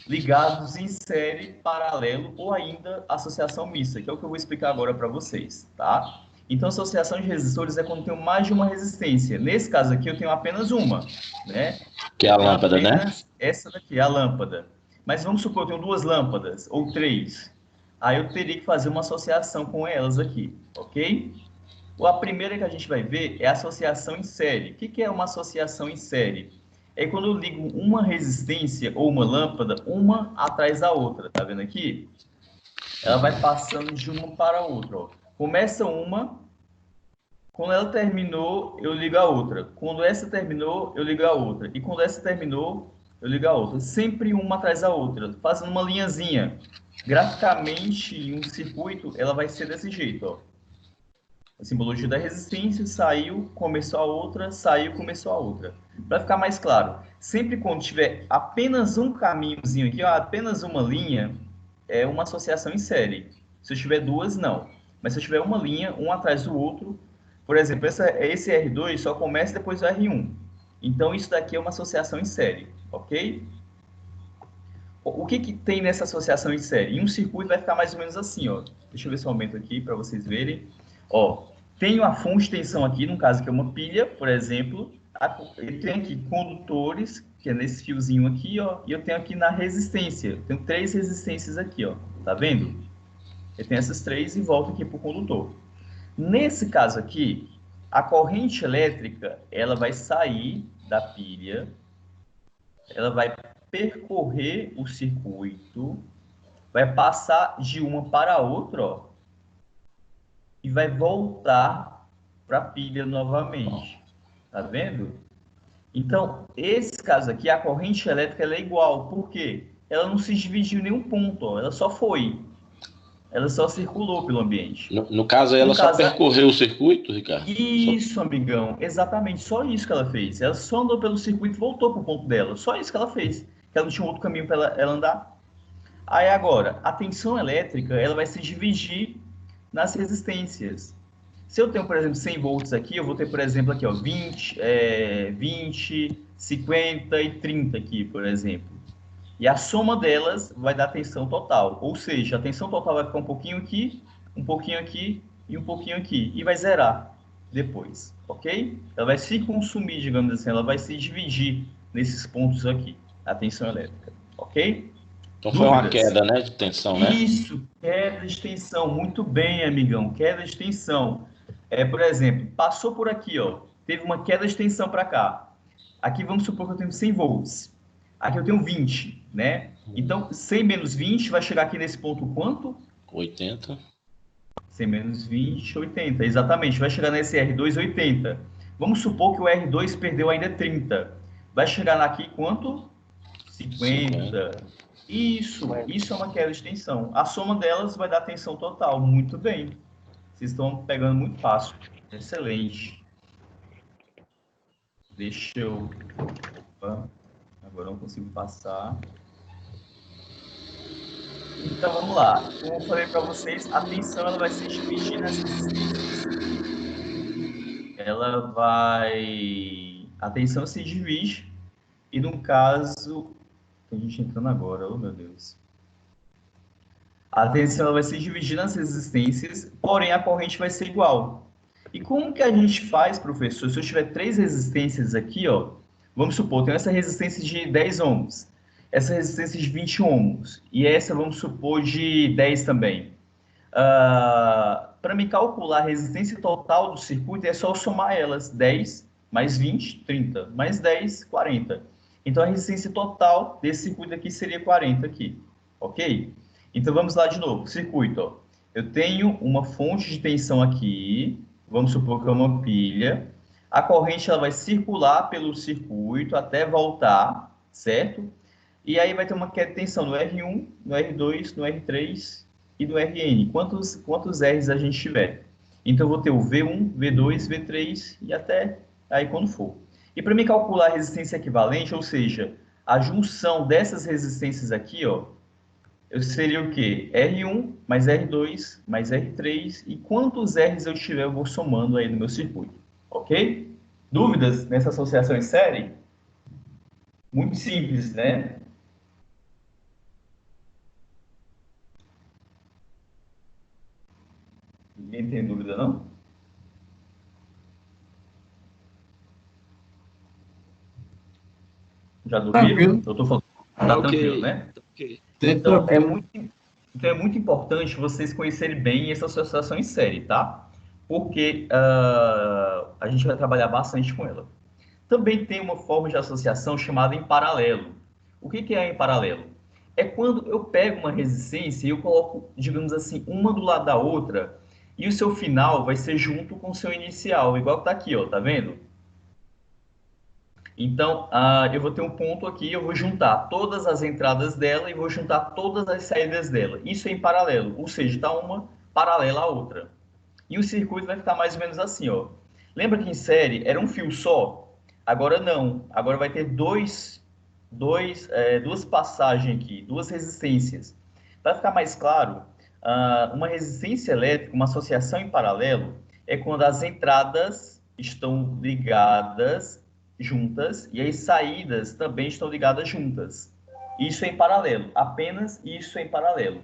ligados em série, paralelo ou ainda associação mista, que é o que eu vou explicar agora para vocês, tá? Então, associação de resistores é quando eu tenho mais de uma resistência. Nesse caso aqui, eu tenho apenas uma, né? Que é a lâmpada, né? Essa daqui é a lâmpada. Mas vamos supor que eu tenho 2 lâmpadas, ou 3. Aí eu teria que fazer uma associação com elas aqui, ok? A primeira que a gente vai ver é a associação em série. O que é uma associação em série? É quando eu ligo uma resistência ou uma lâmpada, uma atrás da outra, tá vendo aqui? Ela vai passando de uma para a outra, ó. Começa uma, quando ela terminou, eu ligo a outra. Quando essa terminou, eu ligo a outra. E quando essa terminou, eu ligo a outra. Sempre uma atrás da outra, fazendo uma linhazinha. Graficamente, em um circuito, ela vai ser desse jeito, ó. A simbologia da resistência, saiu, começou a outra, saiu, começou a outra. Para ficar mais claro, sempre quando tiver apenas um caminhozinho aqui, ó, apenas uma linha, é uma associação em série. Se eu tiver 2, não. Mas se eu tiver uma linha, um atrás do outro, por exemplo, esse R2 só começa depois do R1. Então, isso daqui é uma associação em série, ok? O que tem nessa associação em série? Em um circuito vai ficar mais ou menos assim, ó. Deixa eu ver se eu aumento aqui para vocês verem. Ó, tenho a fonte de tensão aqui, no caso que é uma pilha, por exemplo. Eu tenho aqui condutores, que é nesse fiozinho aqui, ó. E eu tenho aqui na resistência. Eu tenho 3 resistências aqui, ó. Tá vendo? Eu tenho essas 3 e volto aqui para o condutor. Nesse caso aqui, a corrente elétrica, ela vai sair da pilha, ela vai percorrer o circuito, vai passar de uma para a outra, ó, e vai voltar para a pilha novamente. Tá vendo? Então, esse caso aqui, a corrente elétrica ela é igual. Por quê? Ela não se dividiu em nenhum ponto, ó, ela só foi. Ela só circulou pelo ambiente. No caso, ela só percorreu o circuito, Ricardo? Isso, amigão. Exatamente. Só isso que ela fez. Ela só andou pelo circuito e voltou para o ponto dela. Só isso que ela fez. Ela não tinha outro caminho para ela andar. Aí agora, a tensão elétrica ela vai se dividir nas resistências. Se eu tenho, por exemplo, 100 volts aqui, eu vou ter, por exemplo, aqui, ó, 20, 50 e 30 aqui, por exemplo. E a soma delas vai dar tensão total. Ou seja, a tensão total vai ficar um pouquinho aqui e um pouquinho aqui. E vai zerar depois, ok? Ela vai se consumir, digamos assim, ela vai se dividir nesses pontos aqui, a tensão elétrica, ok? Então foi uma queda, né, de tensão, né? Isso, queda de tensão. Muito bem, amigão, queda de tensão. Por exemplo, passou por aqui, ó, teve uma queda de tensão para cá. Aqui vamos supor que eu tenho 100 volts. Aqui eu tenho 20, né? Então, 100 menos 20 vai chegar aqui nesse ponto quanto? 80. 100 menos 20, 80. Exatamente, vai chegar nesse R2, 80. Vamos supor que o R2 perdeu ainda 30. Vai chegar aqui quanto? 50. Isso é uma queda de tensão. A soma delas vai dar tensão total. Muito bem. Vocês estão pegando muito fácil. Excelente. Deixa eu... Opa. Agora eu não consigo passar. Então, vamos lá. Como eu falei para vocês, a tensão ela vai se dividir nas resistências. A tensão se divide e, no caso... Tem gente entrando agora, oh meu Deus. A tensão ela vai se dividir nas resistências, porém a corrente vai ser igual. E como que a gente faz, professor? Se eu tiver 3 resistências aqui, ó, vamos supor, eu tenho essa resistência de 10 ohms, essa resistência de 20 ohms, e essa, vamos supor, de 10 também. Para me calcular a resistência total do circuito, é só eu somar elas. 10 mais 20, 30, mais 10, 40. Então, a resistência total desse circuito aqui seria 40 aqui, ok? Então, vamos lá de novo. Circuito, ó. Eu tenho uma fonte de tensão aqui, vamos supor que é uma pilha. A corrente ela vai circular pelo circuito até voltar, certo? E aí vai ter uma queda de tensão no R1, no R2, no R3 e no Rn. Quantos R's a gente tiver? Então, eu vou ter o V1, V2, V3 e até aí quando for. E para me calcular a resistência equivalente, ou seja, a junção dessas resistências aqui, ó, eu seria o quê? R1 mais R2 mais R3 e quantos R's eu tiver, eu vou somando aí no meu circuito, ok? Dúvidas nessa associação em série? Muito simples, né? Ninguém tem dúvida, não? Já dormiram? Eu tô falando. Tá tranquilo, né? Okay. Então, é muito importante vocês conhecerem bem essa associação em série, tá? Porque a gente vai trabalhar bastante com ela. Também tem uma forma de associação chamada em paralelo. O que é em paralelo? É quando eu pego uma resistência e eu coloco, digamos assim, uma do lado da outra, e o seu final vai ser junto com o seu inicial, igual que tá aqui, ó, tá vendo? Então, eu vou ter um ponto aqui, eu vou juntar todas as entradas dela e vou juntar todas as saídas dela. Isso é em paralelo, ou seja, está uma paralela à outra. E o circuito vai ficar mais ou menos assim, ó. Lembra que em série era um fio só? Agora não. Agora vai ter duas passagens aqui, duas resistências. Para ficar mais claro, uma resistência elétrica, uma associação em paralelo, é quando as entradas estão ligadas juntas e as saídas também estão ligadas juntas. Isso é em paralelo, apenas isso é em paralelo.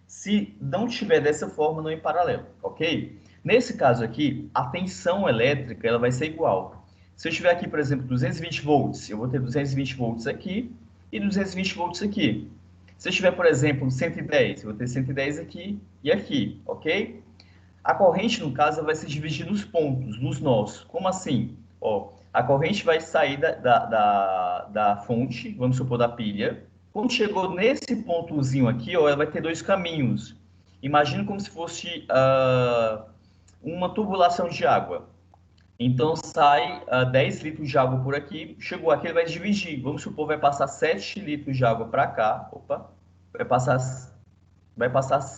Se não tiver dessa forma, não é em paralelo, ok? Nesse caso aqui, a tensão elétrica ela vai ser igual. Se eu tiver aqui, por exemplo, 220 volts, eu vou ter 220 volts aqui e 220 volts aqui. Se eu tiver, por exemplo, 110, eu vou ter 110 aqui e aqui, ok? A corrente, no caso, vai se dividir nos pontos, nos nós. Como assim? Ó, a corrente vai sair da fonte, vamos supor, da pilha. Quando chegou nesse pontozinho aqui, ó, ela vai ter dois caminhos. Imagina como se fosse uma tubulação de água. Então, sai 10 litros de água por aqui. Chegou aqui, ele vai dividir. Vamos supor, vai passar 7 litros de água para cá. Opa! Vai passar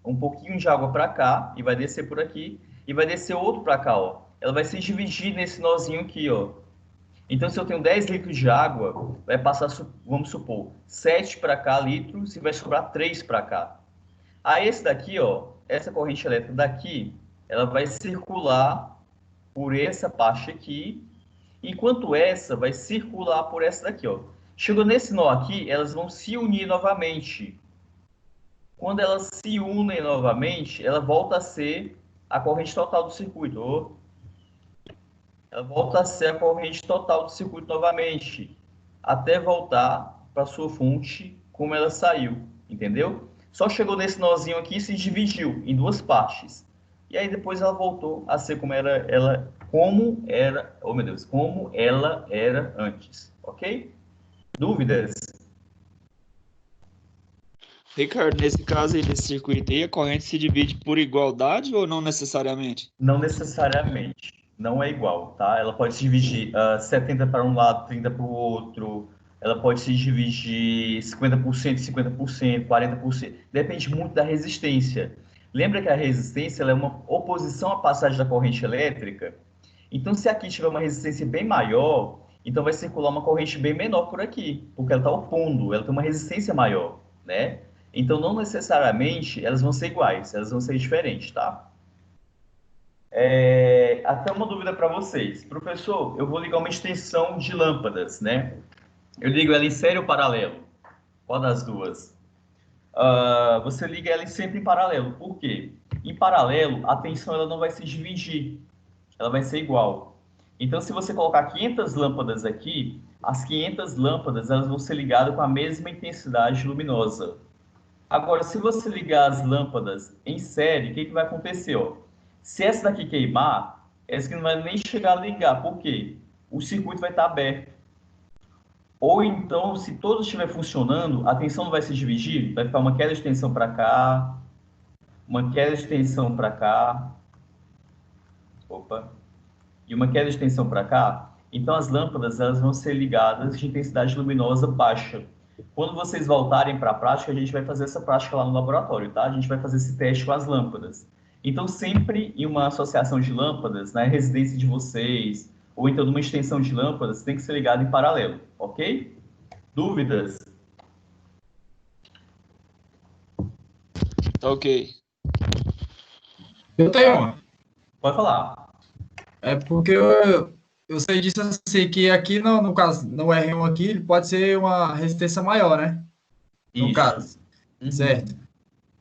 um pouquinho de água para cá e vai descer por aqui. E vai descer outro para cá, ó. Ela vai se dividir nesse nozinho aqui, ó. Então, se eu tenho 10 litros de água, vai passar, vamos supor, 7 para cá litros e vai sobrar 3 para cá. Aí, esse daqui, ó, essa corrente elétrica daqui, ela vai circular por essa parte aqui, enquanto essa vai circular por essa daqui, ó. Chegou nesse nó aqui, elas vão se unir novamente. Quando elas se unem novamente, ela volta a ser a corrente total do circuito. Ó. Ela volta a ser a corrente total do circuito novamente, até voltar para sua fonte como ela saiu, entendeu? Só chegou nesse nozinho aqui e se dividiu em duas partes. E aí depois ela voltou a ser como era antes, ok? Dúvidas? Ricardo, nesse caso aí desse circuito aí, a corrente se divide por igualdade ou não necessariamente? Não necessariamente. Não é igual, tá? Ela pode se dividir 70 para um lado, 30 para o outro. Ela pode se dividir 50%, 50%, 40%. Depende muito da resistência. Lembra que a resistência ela é uma oposição à passagem da corrente elétrica? Então, se aqui tiver uma resistência bem maior, então vai circular uma corrente bem menor por aqui, porque ela está opondo, ela tem uma resistência maior, né? Então, não necessariamente elas vão ser iguais, elas vão ser diferentes, tá? Até uma dúvida para vocês. Professor, eu vou ligar uma extensão de lâmpadas, né? Eu ligo ela em série ou paralelo? Qual das duas? Você liga ela sempre em paralelo. Por quê? Em paralelo, a tensão ela não vai se dividir. Ela vai ser igual. Então, se você colocar 500 lâmpadas aqui, as 500 lâmpadas elas vão ser ligadas com a mesma intensidade luminosa. Agora, se você ligar as lâmpadas em série, o que vai acontecer? Ó? Se essa daqui queimar, essa aqui não vai nem chegar a ligar. Por quê? O circuito vai estar aberto. Ou então, se todo estiver funcionando, a tensão não vai se dividir, vai ficar uma queda de tensão para cá, uma queda de tensão para cá, e uma queda de tensão para cá. Então, as lâmpadas elas vão ser ligadas de intensidade luminosa baixa. Quando vocês voltarem para a prática, a gente vai fazer essa prática lá no laboratório, tá? A gente vai fazer esse teste com as lâmpadas. Então, sempre em uma associação de lâmpadas, na residência de vocês, ou então numa extensão de lâmpadas, tem que ser ligado em paralelo, ok? Dúvidas? Ok. Eu tenho uma. Pode falar. É porque eu sei disso assim, que aqui no caso, no R1 aqui, ele pode ser uma resistência maior, né? No Isso. caso. Certo.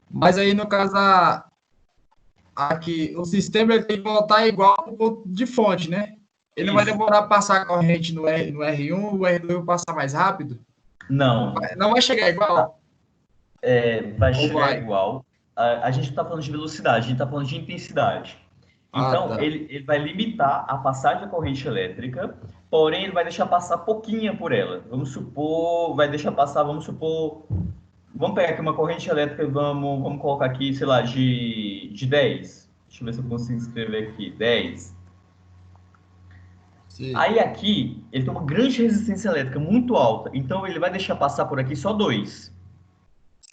Mas aí, no caso, aqui, o sistema ele tem que voltar igual ao ponto de fonte, né? Ele não vai demorar para passar a corrente no R1, o R2 vai passar mais rápido? Não. Não vai chegar igual? Vai chegar igual. A gente não está falando de velocidade, a gente está falando de intensidade. Então, tá. ele vai limitar a passagem da corrente elétrica, porém, ele vai deixar passar pouquinha por ela. Vamos supor, vamos pegar aqui uma corrente elétrica, vamos colocar aqui, sei lá, de 10. Deixa eu ver se eu consigo escrever aqui, 10. Sim. Aí aqui, ele tem uma grande resistência elétrica, muito alta, então ele vai deixar passar por aqui só 2.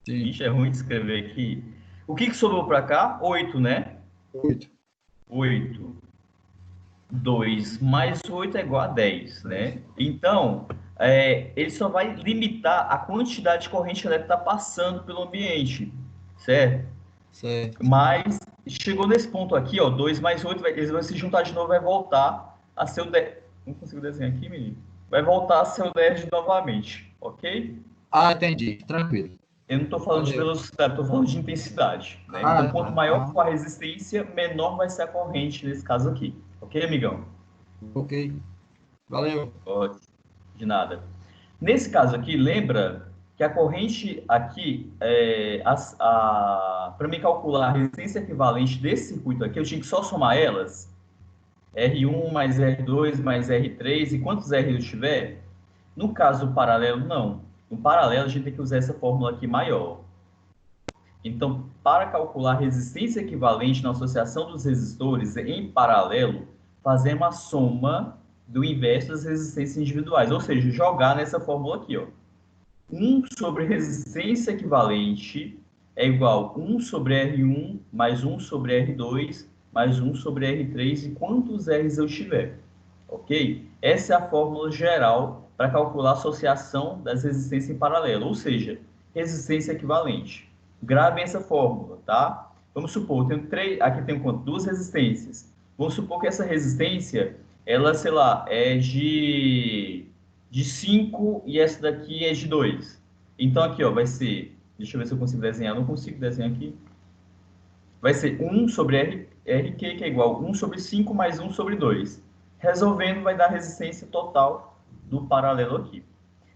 Sim. Ixi, é ruim de escrever aqui. O que sobrou para cá? 8, né? 8. 2 mais 8 é igual a 10, né? Então, ele só vai limitar a quantidade de corrente elétrica que está passando pelo ambiente, certo? Certo. Mas chegou nesse ponto aqui, ó, 2 mais 8, eles vão se juntar de novo, vai voltar a ser o 10. Não consigo desenhar aqui, menino? Vai voltar a ser o 10 novamente, ok? Entendi. Tranquilo. Eu não estou falando de velocidade, estou falando de intensidade. Né? Então, quanto maior for a resistência, menor vai ser a corrente nesse caso aqui. Ok, amigão? Ok. Valeu. De nada. Nesse caso aqui, lembra que a corrente aqui, para me calcular a resistência equivalente desse circuito aqui, eu tinha que só somar elas, R1 mais R2 mais R3, e quantos R eu tiver? No caso do paralelo, não. No paralelo, a gente tem que usar essa fórmula aqui maior. Então, para calcular a resistência equivalente na associação dos resistores em paralelo, fazemos a soma do inverso das resistências individuais, ou seja, jogar nessa fórmula aqui, ó. 1 sobre resistência equivalente é igual a 1 sobre R1 mais 1 sobre R2 mais 1 sobre R3 e quantos R's eu tiver, ok? Essa é a fórmula geral para calcular a associação das resistências em paralelo, ou seja, resistência equivalente. Gravem essa fórmula, tá? Vamos supor, aqui tem quanto? Duas resistências. Vamos supor que essa resistência, ela, sei lá, é de 5 e essa daqui é de 2. Então, aqui, ó, vai ser... Deixa eu ver se eu consigo desenhar. Não consigo desenhar aqui. Vai ser 1 sobre RQ, que é igual a 1 sobre 5 mais 1 sobre 2. Resolvendo, vai dar a resistência total do paralelo aqui.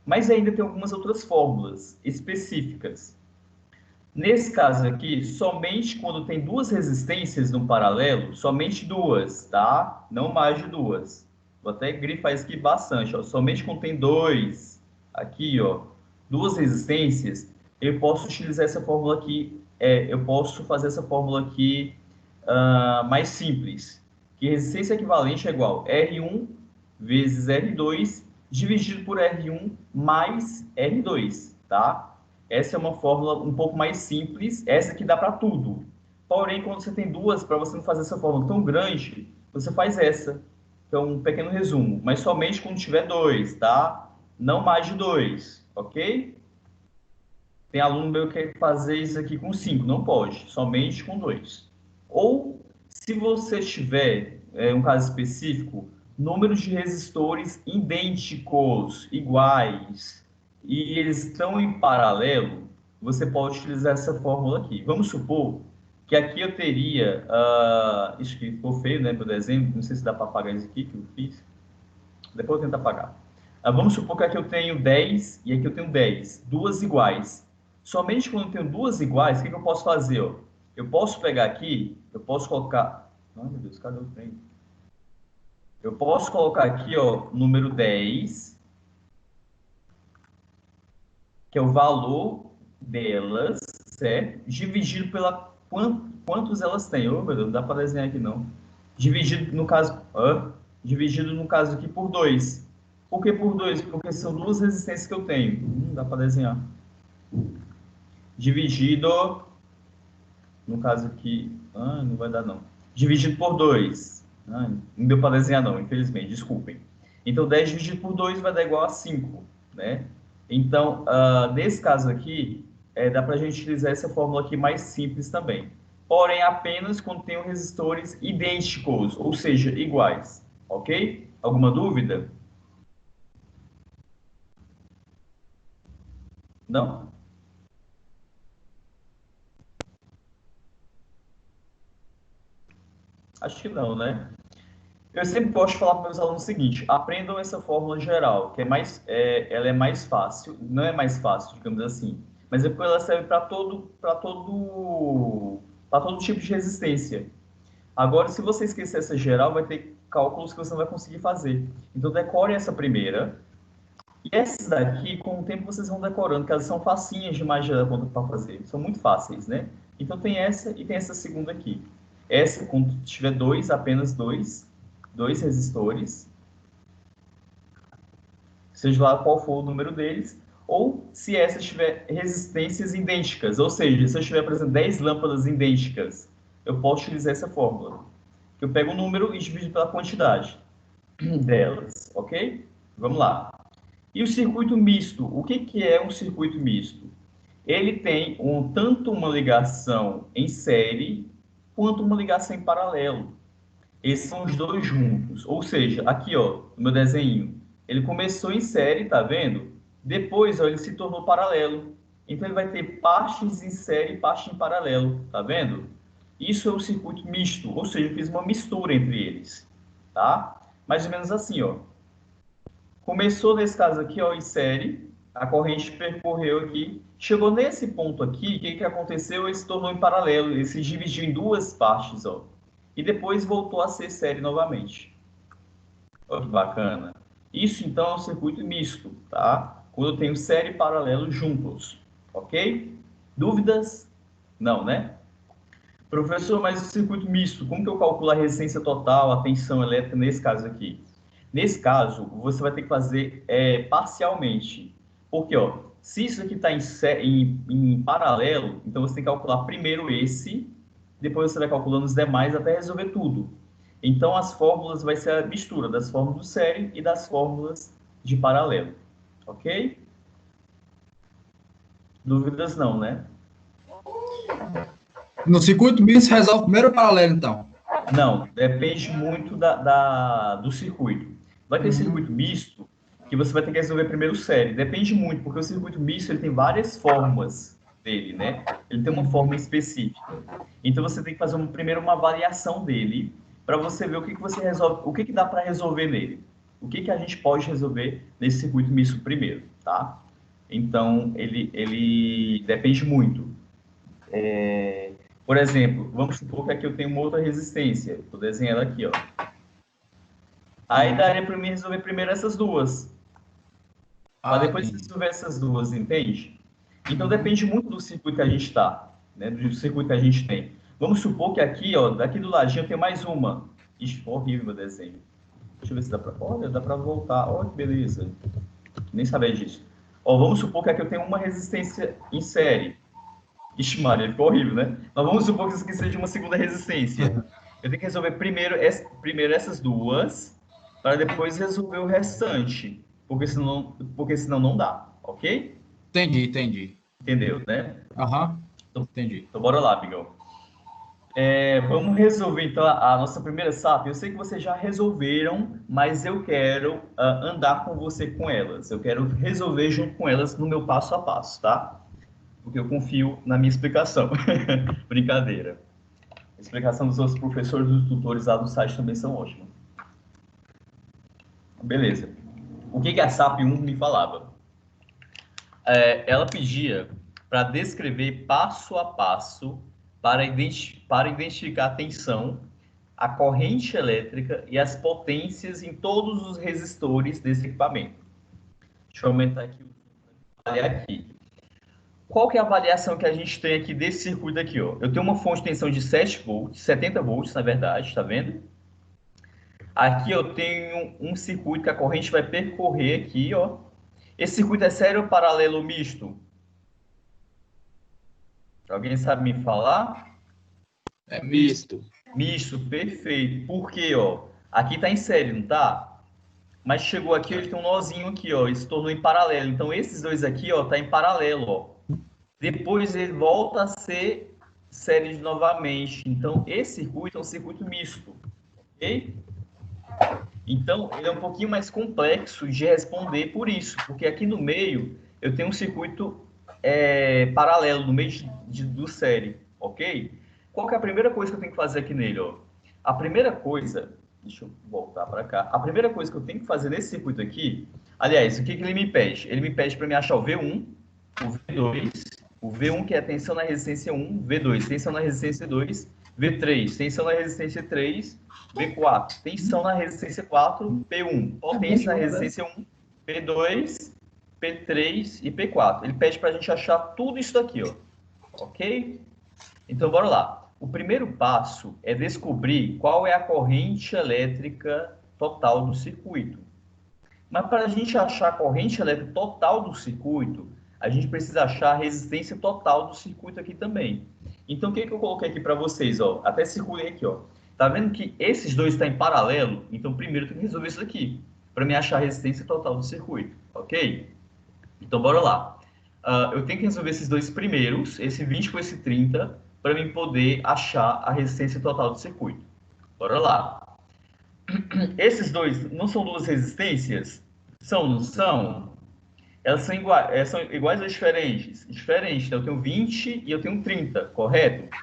Mas ainda tem algumas outras fórmulas específicas. Nesse caso aqui, somente quando tem duas resistências no paralelo, somente duas, tá? Não mais de duas. Vou até grifar isso aqui bastante, ó. Somente quando tem dois, aqui, ó, duas resistências, eu posso utilizar essa fórmula aqui, eu posso fazer essa fórmula aqui mais simples, que resistência equivalente é igual a R1 vezes R2 dividido por R1 mais R2, tá? Essa é uma fórmula um pouco mais simples, essa aqui dá para tudo. Porém, quando você tem duas, para você não fazer essa fórmula tão grande, você faz essa. Então, um pequeno resumo, mas somente quando tiver dois, tá? Não mais de dois, ok? Tem aluno meu que quer fazer isso aqui com 5, não pode, somente com 2. Ou, se você tiver, um caso específico, números de resistores idênticos, iguais, e eles estão em paralelo, você pode utilizar essa fórmula aqui. Vamos supor que aqui eu teria, isso aqui ficou feio, né, meu desenho, não sei se dá para apagar isso aqui que eu fiz, depois eu tento apagar. Vamos supor que aqui eu tenho 10 e aqui eu tenho 10, duas iguais. Somente quando eu tenho duas iguais, o que eu posso fazer? Ó? Eu posso pegar aqui, eu posso colocar... Ai, meu Deus, cadê o trem? Eu posso colocar aqui, ó, número 10, que é o valor delas, certo? Dividido pela quantos elas têm. Oh, meu Deus, não dá para desenhar aqui, não. Dividido, no caso aqui, por 2. Por que por 2? Porque são duas resistências que eu tenho. Não dá para desenhar. Dividido, no caso aqui, não vai dar, não. Dividido por 2. Não deu para desenhar, não, infelizmente, desculpem. Então, 10 dividido por 2 vai dar igual a 5, né? Então, nesse caso aqui, dá para a gente utilizar essa fórmula aqui mais simples também. Porém, apenas quando tem resistores idênticos, ou seja, iguais. Ok? Alguma dúvida? Não? Acho que não, né? Eu sempre gosto de falar para meus alunos o seguinte: aprendam essa fórmula geral, que ela é mais fácil, não é mais fácil, digamos assim, mas é porque ela serve para todo tipo de resistência. Agora, se você esquecer essa geral, vai ter cálculos que você não vai conseguir fazer. Então, decore essa primeira. E essas daqui, com o tempo, vocês vão decorando, porque elas são facinhas demais para fazer. São muito fáceis, né? Então, tem essa e tem essa segunda aqui. Essa, quando tiver apenas dois resistores, seja lá qual for o número deles, ou se essa tiver resistências idênticas, ou seja, se eu tiver, por exemplo, 10 lâmpadas idênticas, eu posso utilizar essa fórmula. Eu pego o número e divido pela quantidade delas, ok? Vamos lá. E o circuito misto? O que é um circuito misto? Ele tem tanto uma ligação em série, quanto uma ligação em paralelo. Esses são os dois juntos. Ou seja, aqui, ó, no meu desenho, ele começou em série, tá vendo? Depois, ó, ele se tornou paralelo. Então, ele vai ter partes em série e partes em paralelo, tá vendo? Isso é o circuito misto, ou seja, eu fiz uma mistura entre eles, tá? Mais ou menos assim, ó. Começou nesse caso aqui, ó, em série, A corrente percorreu aqui, chegou nesse ponto aqui, o que aconteceu? Ele se tornou em paralelo, ele se dividiu em duas partes, ó. E depois voltou a ser série novamente. Olha que bacana. Isso, então, é um circuito misto, tá? Quando eu tenho série e paralelo juntos, ok? Dúvidas? Não, né? Professor, mas o circuito misto, como que eu calculo a resistência total, a tensão elétrica nesse caso aqui? Nesse caso, você vai ter que fazer parcialmente. Porque, ó, se isso aqui está em paralelo, então você tem que calcular primeiro esse, depois você vai calculando os demais até resolver tudo. Então, as fórmulas vai ser a mistura das fórmulas de série e das fórmulas de paralelo. Ok? Dúvidas não, né? No circuito misto, resolve primeiro o paralelo, então. Não, depende muito do circuito. Vai ter circuito misto que você vai ter que resolver primeiro série. Depende muito, porque o circuito misto ele tem várias formas dele, né? Ele tem uma forma específica. Então você tem que fazer primeiro uma avaliação dele para você ver o que você resolve, o que dá para resolver nele. O que a gente pode resolver nesse circuito misto primeiro, tá? Então ele depende muito. Por exemplo, vamos supor que aqui eu tenho uma outra resistência. Vou desenhar ela aqui, ó. Aí daria para mim resolver primeiro essas duas. Para depois resolver essas duas, entende? Então depende muito do circuito que a gente está, né? Do circuito que a gente tem. Vamos supor que aqui, ó, daqui do ladinho tem mais uma. Ixi, horrível meu desenho. Deixa eu ver se dá para... Olha, dá para voltar. Olha que beleza. Nem sabia disso. Ó, vamos supor que aqui eu tenho uma resistência em série. Ixi, Maria, ficou horrível, né? Mas vamos supor que isso aqui seja uma segunda resistência. Eu tenho que resolver primeiro essas duas, para depois resolver o restante. Porque senão não dá, ok? Entendi. Entendeu, né? Aham, entendi. Então, bora lá, Miguel. Vamos resolver, então, a nossa primeira SAP. Eu sei que vocês já resolveram, mas eu quero andar com você com elas. Eu quero resolver junto com elas no meu passo a passo, tá? Porque eu confio na minha explicação. Brincadeira. A explicação dos outros professores e dos tutores lá do site também são ótimas. Beleza. O que a SAP 1 me falava? Ela pedia para descrever passo a passo para identificar a tensão, a corrente elétrica e as potências em todos os resistores desse equipamento. Deixa eu aumentar aqui. Olha aqui. Qual que é a avaliação que a gente tem aqui desse circuito aqui, ó? Eu tenho uma fonte de tensão de 7 volts, 70 volts, na verdade, tá vendo? Aqui eu tenho um circuito que a corrente vai percorrer aqui, ó. Esse circuito é sério, paralelo ou misto? Alguém sabe me falar? É misto. Misto, perfeito. Por quê, ó? Aqui tá em série, não tá? Mas chegou aqui, ele tem um nozinho aqui, ó. Ele se tornou em paralelo. Então, esses dois aqui, ó, tá em paralelo, ó. Depois ele volta a ser série novamente. Então, esse circuito é um circuito misto, ok? Então, ele é um pouquinho mais complexo de responder por isso, porque aqui no meio eu tenho um circuito paralelo, no meio do série, ok? Qual que é a primeira coisa que eu tenho que fazer aqui nele, ó? A primeira coisa, deixa eu voltar para cá. A primeira coisa que eu tenho que fazer nesse circuito aqui, aliás, o que ele me pede? Ele me pede para me achar o V1, o V2, o V1 que é a tensão na resistência 1, V2, tensão na resistência 2, V3, tensão na resistência 3, V4, tensão na resistência 4, P1, potência na resistência 1, P2, P3 e P4. Ele pede para a gente achar tudo isso daqui, ó. Ok? Então, bora lá. O primeiro passo é descobrir qual é a corrente elétrica total do circuito. Mas para a gente achar a corrente elétrica total do circuito, a gente precisa achar a resistência total do circuito aqui também. Então, o que eu coloquei aqui para vocês? Ó? Até circulei aqui. Ó. Tá vendo que esses dois estão em paralelo? Então, primeiro eu tenho que resolver isso aqui, para me achar a resistência total do circuito. Ok? Então, bora lá. Eu tenho que resolver esses dois primeiros, esse 20 com esse 30, para mim poder achar a resistência total do circuito. Bora lá. Esses dois não são duas resistências? São, não são? Elas são iguais ou diferentes? Diferentes. Então, eu tenho 20 e eu tenho 30, correto?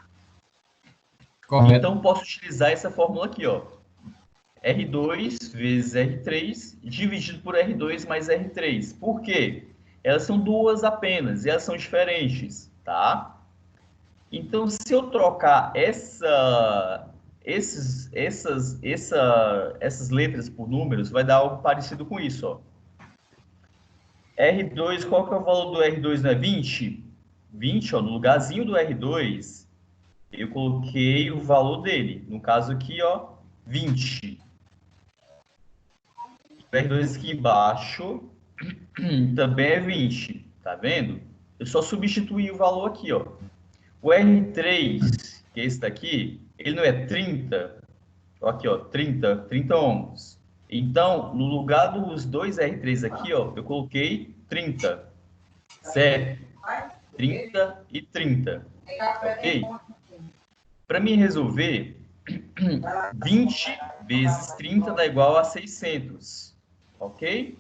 Correto. Então, posso utilizar essa fórmula aqui, ó. R2 vezes R3 dividido por R2 mais R3. Por quê? Elas são duas apenas, e elas são diferentes, tá? Então, se eu trocar essas letras por números, vai dar algo parecido com isso, ó. R2, qual que é o valor do R2, não é 20? 20, ó, no lugarzinho do R2, eu coloquei o valor dele. No caso aqui, ó, 20. O R2 aqui embaixo também é 20, tá vendo? Eu só substituí o valor aqui, ó. O R3, que é esse daqui, ele não é 30? Aqui, ó, 30 ohms. Então, no lugar dos dois R3 aqui, ó, eu coloquei 30, certo? 30 e 30, ok? Para mim resolver, 20 vezes 30 dá igual a 600, ok?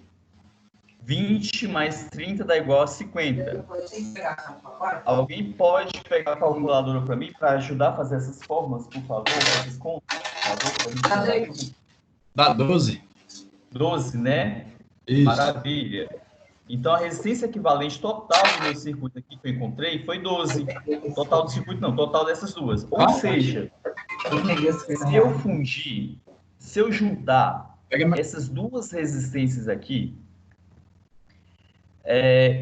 20 mais 30 dá igual a 50. Alguém pode pegar a calculadora para mim para ajudar a fazer essas formas, por favor, essas contas? Por favor, Dá 12. 12, né? Isso. Maravilha. Então, a resistência equivalente total do meu circuito aqui que eu encontrei foi 12. Total do circuito não, total dessas duas. Ou seja, se eu fundir, se eu juntar essas duas resistências aqui,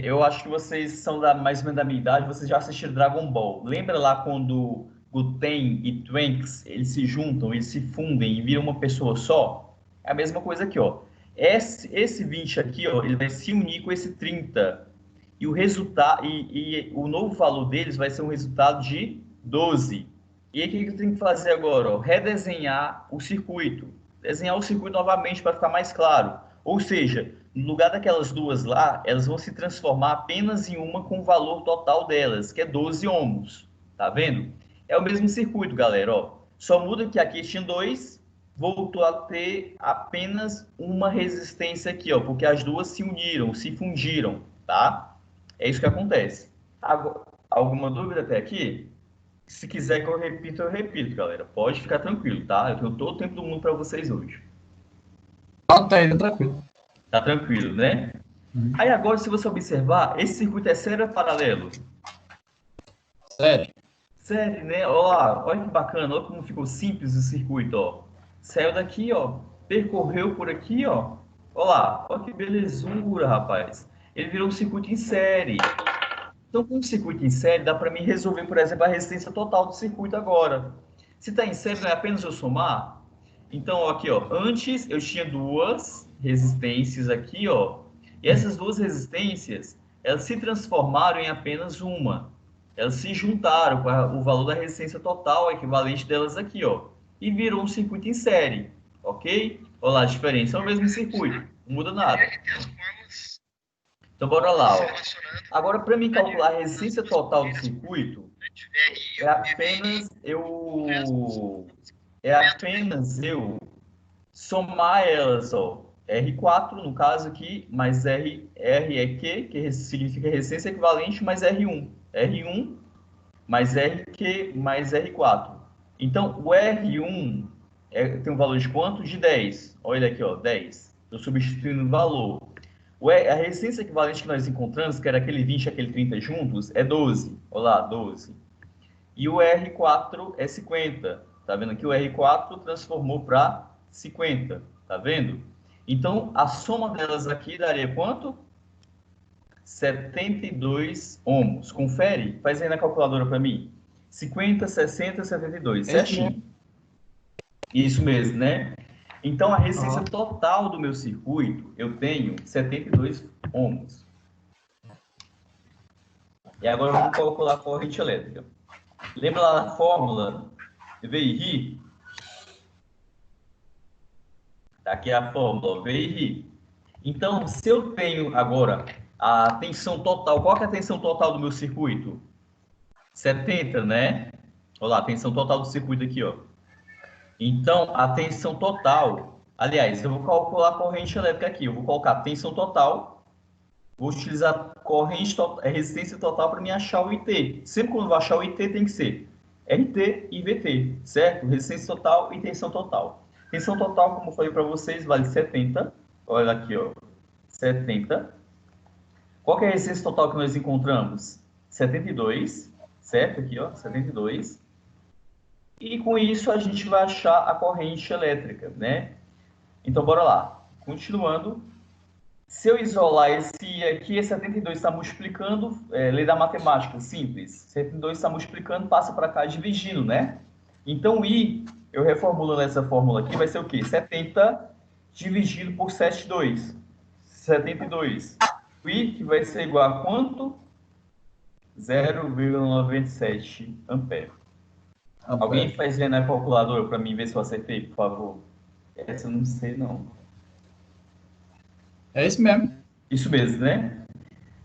eu acho que vocês são mais ou menos da minha idade, vocês já assistiram Dragon Ball. Lembra lá quando Goten e Trunks, eles se juntam, eles se fundem e viram uma pessoa só? É a mesma coisa aqui, ó. Esse 20 aqui, ó, ele vai se unir com esse 30. E o resultado, e o novo valor deles vai ser um resultado de 12. E aí, o que eu tenho que fazer agora? Ó? Redesenhar o circuito. Desenhar o circuito novamente para ficar mais claro. Ou seja, no lugar daquelas duas lá, elas vão se transformar apenas em uma com o valor total delas, que é 12 ohms. Tá vendo? É o mesmo circuito, galera. Ó. Só muda que aqui tinha 2, voltou a ter apenas uma resistência aqui, ó, porque as duas se uniram, se fundiram, tá? É isso que acontece. Agora, alguma dúvida até aqui? Se quiser que eu repito, galera. Pode ficar tranquilo, tá? Eu tenho todo o tempo do mundo para vocês hoje. Tá aí, tranquilo. Tá tranquilo, né? Uhum. Aí agora, se você observar, esse circuito é sério ou paralelo? Sério. Sério, né? Olha que bacana, olha como ficou simples o circuito, ó. Saiu daqui, ó, percorreu por aqui, ó. Olha que belezura, rapaz. Ele virou um circuito em série. Então, com um circuito em série, dá para mim resolver, por exemplo, a resistência total do circuito agora. Se está em série, não é apenas eu somar? Então, ó, aqui, ó, antes eu tinha duas resistências aqui, ó, e essas duas resistências, elas se transformaram em apenas uma. Elas se juntaram com o valor da resistência total equivalente delas aqui, ó, e virou um circuito em série, ok? Olha lá a diferença, é o mesmo circuito, não muda nada. Então, bora lá, ó. Agora, para mim calcular a resistência total do circuito, é apenas eu somar elas, ó. R4, no caso aqui, mais R é Q, que significa resistência equivalente, mais R1. R1 mais RQ mais R4. Então, o R1 tem um valor de quanto? De 10. Olha aqui, ó, 10. Estou substituindo o valor. A resistência equivalente que nós encontramos, que era aquele 20 e aquele 30 juntos, é 12. Olha lá, 12. E o R4 é 50. Tá vendo aqui? O R4 transformou para 50. Tá vendo? Então, a soma delas aqui daria quanto? 72 ohms. Confere? Faz aí na calculadora para mim. 50, 60, 72. Certinho. Isso mesmo, né? Então, a resistência total do meu circuito, eu tenho 72 ohms. E agora eu vou calcular a corrente elétrica. Lembra lá da fórmula VI? Tá aqui a fórmula VI. Então, se eu tenho agora a tensão total, qual que é a tensão total do meu circuito? 70, né? Olha lá, a tensão total do circuito aqui, ó. Então, a tensão total, aliás, eu vou calcular a corrente elétrica aqui. Eu vou colocar a tensão total, vou utilizar corrente resistência total para me achar o IT. Sempre quando eu vou achar o IT tem que ser RT e VT, certo? Resistência total e tensão total. Tensão total, como eu falei para vocês, vale 70. Olha aqui, ó, 70. Qual que é a resistência total que nós encontramos? 72, certo? Aqui, ó, 72. E com isso a gente vai achar a corrente elétrica, né? Então, bora lá. Continuando. Se eu isolar esse aqui, esse 72 está multiplicando, lei da matemática, simples. 72 está multiplicando, passa para cá dividindo, né? Então, I, eu reformulo nessa fórmula aqui, vai ser o quê? 70 dividido por 72. 72. O I, que vai ser igual a quanto? 0,97 ampere. Alguém faz ver na calculadora para mim ver se eu acertei, por favor? Essa eu não sei, não. É isso mesmo. Isso mesmo, né?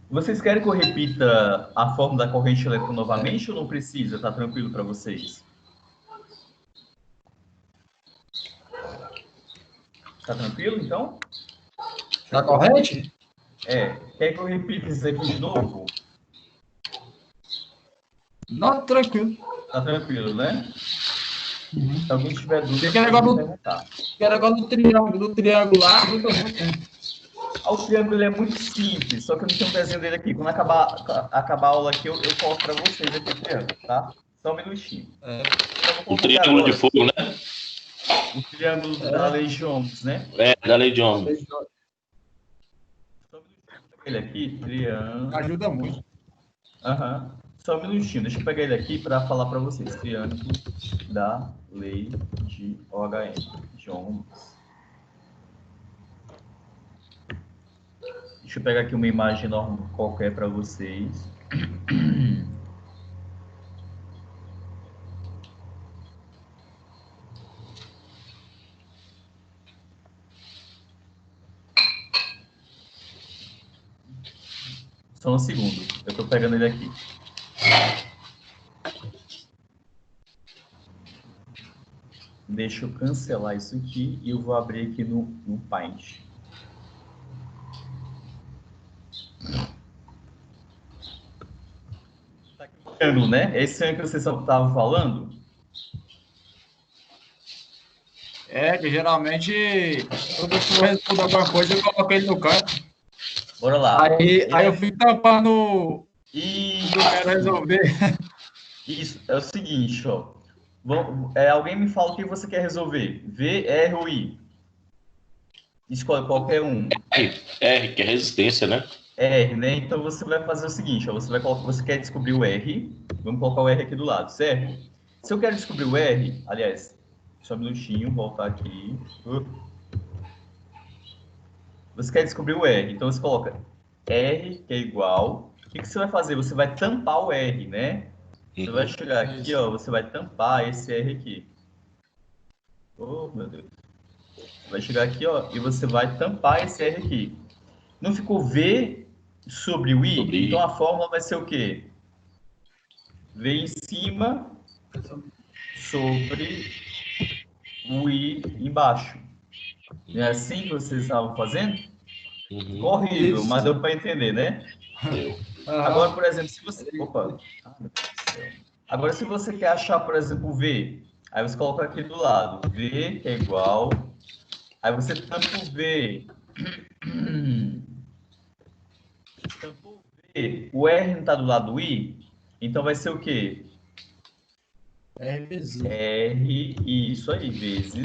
Vocês querem que eu repita a fórmula da corrente elétrica novamente ou não precisa? Tá tranquilo para vocês? Tá tranquilo, então? Tá corrente? Quer que eu repita isso aqui de novo? Não, tranquilo. Tá tranquilo, né? Se alguém tiver dúvida, Que negócio pode do- perguntar. Que negócio do triangular. O triângulo ele é muito simples, só que eu não tenho um desenho dele aqui. Quando acabar a aula aqui, eu coloco para vocês aqui o triângulo, tá? Só um minutinho. Então, O triângulo de fogo, né? O triângulo da lei de Ohms, né? Da lei de Ohms. Só um minutinho. Ele aqui, triângulo. Ajuda muito. Aham. Só um minutinho. Deixa eu pegar ele aqui para falar para vocês. Triângulo da lei de OHM, de Ohms. Deixa eu pegar aqui uma imagem normal qualquer para vocês. Só um segundo. Eu estou pegando ele aqui. Deixa eu cancelar isso aqui e eu vou abrir aqui no Paint. Tá aqui o triângulo, né? Esse triângulo que vocês estavam falando? Que geralmente, quando eu respondo alguma coisa, eu coloco ele no canto. Bora lá. Aí eu fico tampando E o que eu quero resolver. isso é o seguinte, ó. Alguém me fala o que você quer resolver. V, R ou I? Escolhe qualquer um. R, que é resistência, né? R, né? Então você vai fazer o seguinte, ó. Você quer descobrir o R. Vamos colocar o R aqui do lado, certo? Se eu quero descobrir o R, aliás, só um minutinho, voltar aqui. Você quer descobrir o R, então você coloca R, que é igual. O que você vai fazer? Você vai tampar o R, né? Você vai chegar aqui, ó, você vai tampar esse R aqui. Oh, meu Deus. Você vai chegar aqui, ó, e você vai tampar esse R aqui. Não ficou V sobre o I? Sobre I. Então a fórmula vai ser o quê? V em cima sobre o I embaixo. Não é assim que vocês estavam fazendo? Horrível, Isso. mas deu para entender, né? Agora, por exemplo, se você... Opa! Ah, meu Deus do céu. Agora, se você quer achar, por exemplo, o V, aí você coloca aqui do lado. V é igual... Aí você tampa o V. Tampa o V. O R não está do lado do I? Então vai ser o quê? vezes. R, isso aí, vezes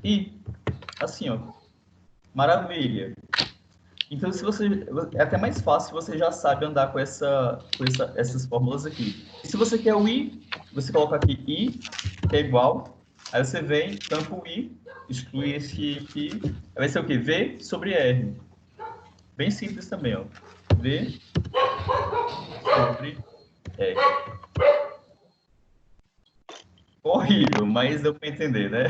I. Assim, ó. Maravilha. Então, se você é até mais fácil se você já sabe andar com essas fórmulas aqui. E se você quer o I, você coloca aqui I, que é igual. Aí você vem, tampa o I, exclui esse aqui. Aí vai ser o quê? V sobre R. Bem simples também, ó. V sobre R. Horrível, mas deu para entender, né?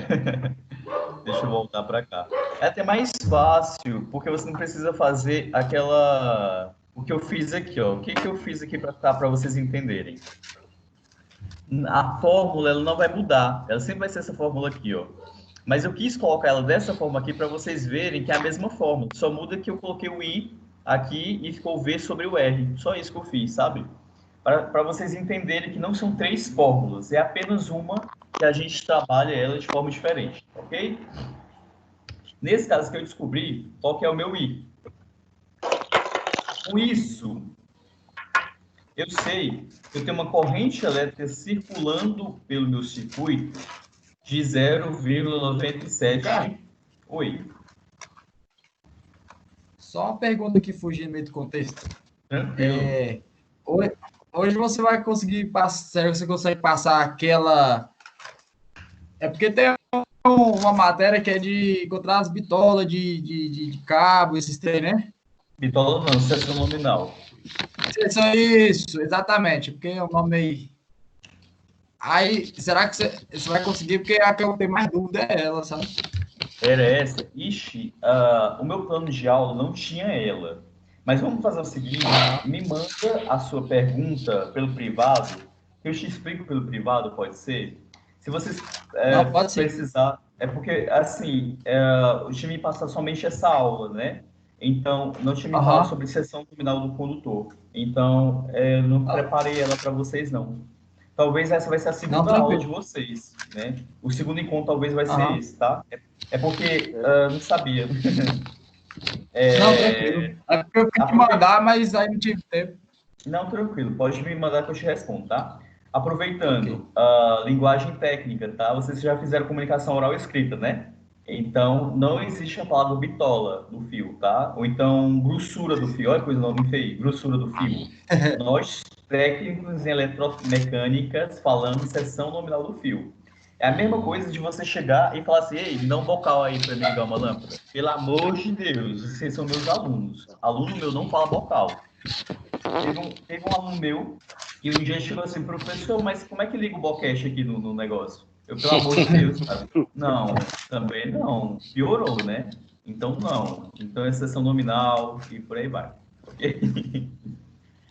Deixa eu voltar para cá. É até mais fácil, porque você não precisa fazer aquela... O que eu fiz aqui, ó. O que eu fiz aqui para vocês entenderem? A fórmula, ela não vai mudar. Ela sempre vai ser essa fórmula aqui, ó. Mas eu quis colocar ela dessa forma aqui para vocês verem que é a mesma fórmula. Só muda que eu coloquei o I aqui e ficou o V sobre o R. Só isso que eu fiz, sabe? Para vocês entenderem que não são três fórmulas. É apenas uma que a gente trabalha ela de forma diferente, ok? Nesse caso que eu descobri, qual que é o meu I? Com isso, eu sei que eu tenho uma corrente elétrica circulando pelo meu circuito de 0,97. Oi. Só uma pergunta que fugindo meio do contexto. Tranquilo. Hoje você vai conseguir passar, você consegue passar aquela. É porque tem uma matéria que é de encontrar as bitolas de cabo, esses trem, né? Bitola não, seção nominal. Isso, exatamente, porque é o nome aí. Aí, será que você vai conseguir? Porque a que eu tenho mais dúvida é ela, sabe? Era essa? Ixi, o meu plano de aula não tinha ela. Mas vamos fazer o seguinte, me manda a sua pergunta pelo privado, que eu te explico pelo privado, pode ser? Se vocês Não, pode ser. precisar, é porque, assim, o time passa somente essa aula, né? Então, não tinha me falado Aham. sobre seção nominal do condutor. Então, eu não preparei ela para vocês, não. Talvez essa vai ser a Não, segunda aula de tranquilo. vocês, né? O segundo encontro talvez vai ser Aham. esse, tá? É porque não sabia. Não, tranquilo. É porque eu queria te Aproveita. mandar, mas aí não tive tempo. Não, tranquilo. Pode me mandar que eu te respondo, tá? Ok. Aproveitando, a linguagem técnica, tá? Vocês já fizeram comunicação oral e escrita, né? Então, não existe a palavra bitola no fio, tá? Ou então, grossura do fio. Olha que coisa nome feia. Grossura do fio. Nós, técnicos em eletromecânicas, falamos seção nominal do fio. É a mesma coisa de você chegar e falar assim, ei, me dá um bocal aí para me ligar uma lâmpada. Pelo amor de Deus, vocês são meus alunos. Aluno meu não fala bocal. Teve um aluno meu que um dia chegou assim, professor, mas como é que liga o boquete aqui no negócio? Eu, pelo amor de Deus, cara. Não, também não. Piorou, né? Então, não. Então, é sessão nominal e por aí vai. Ok?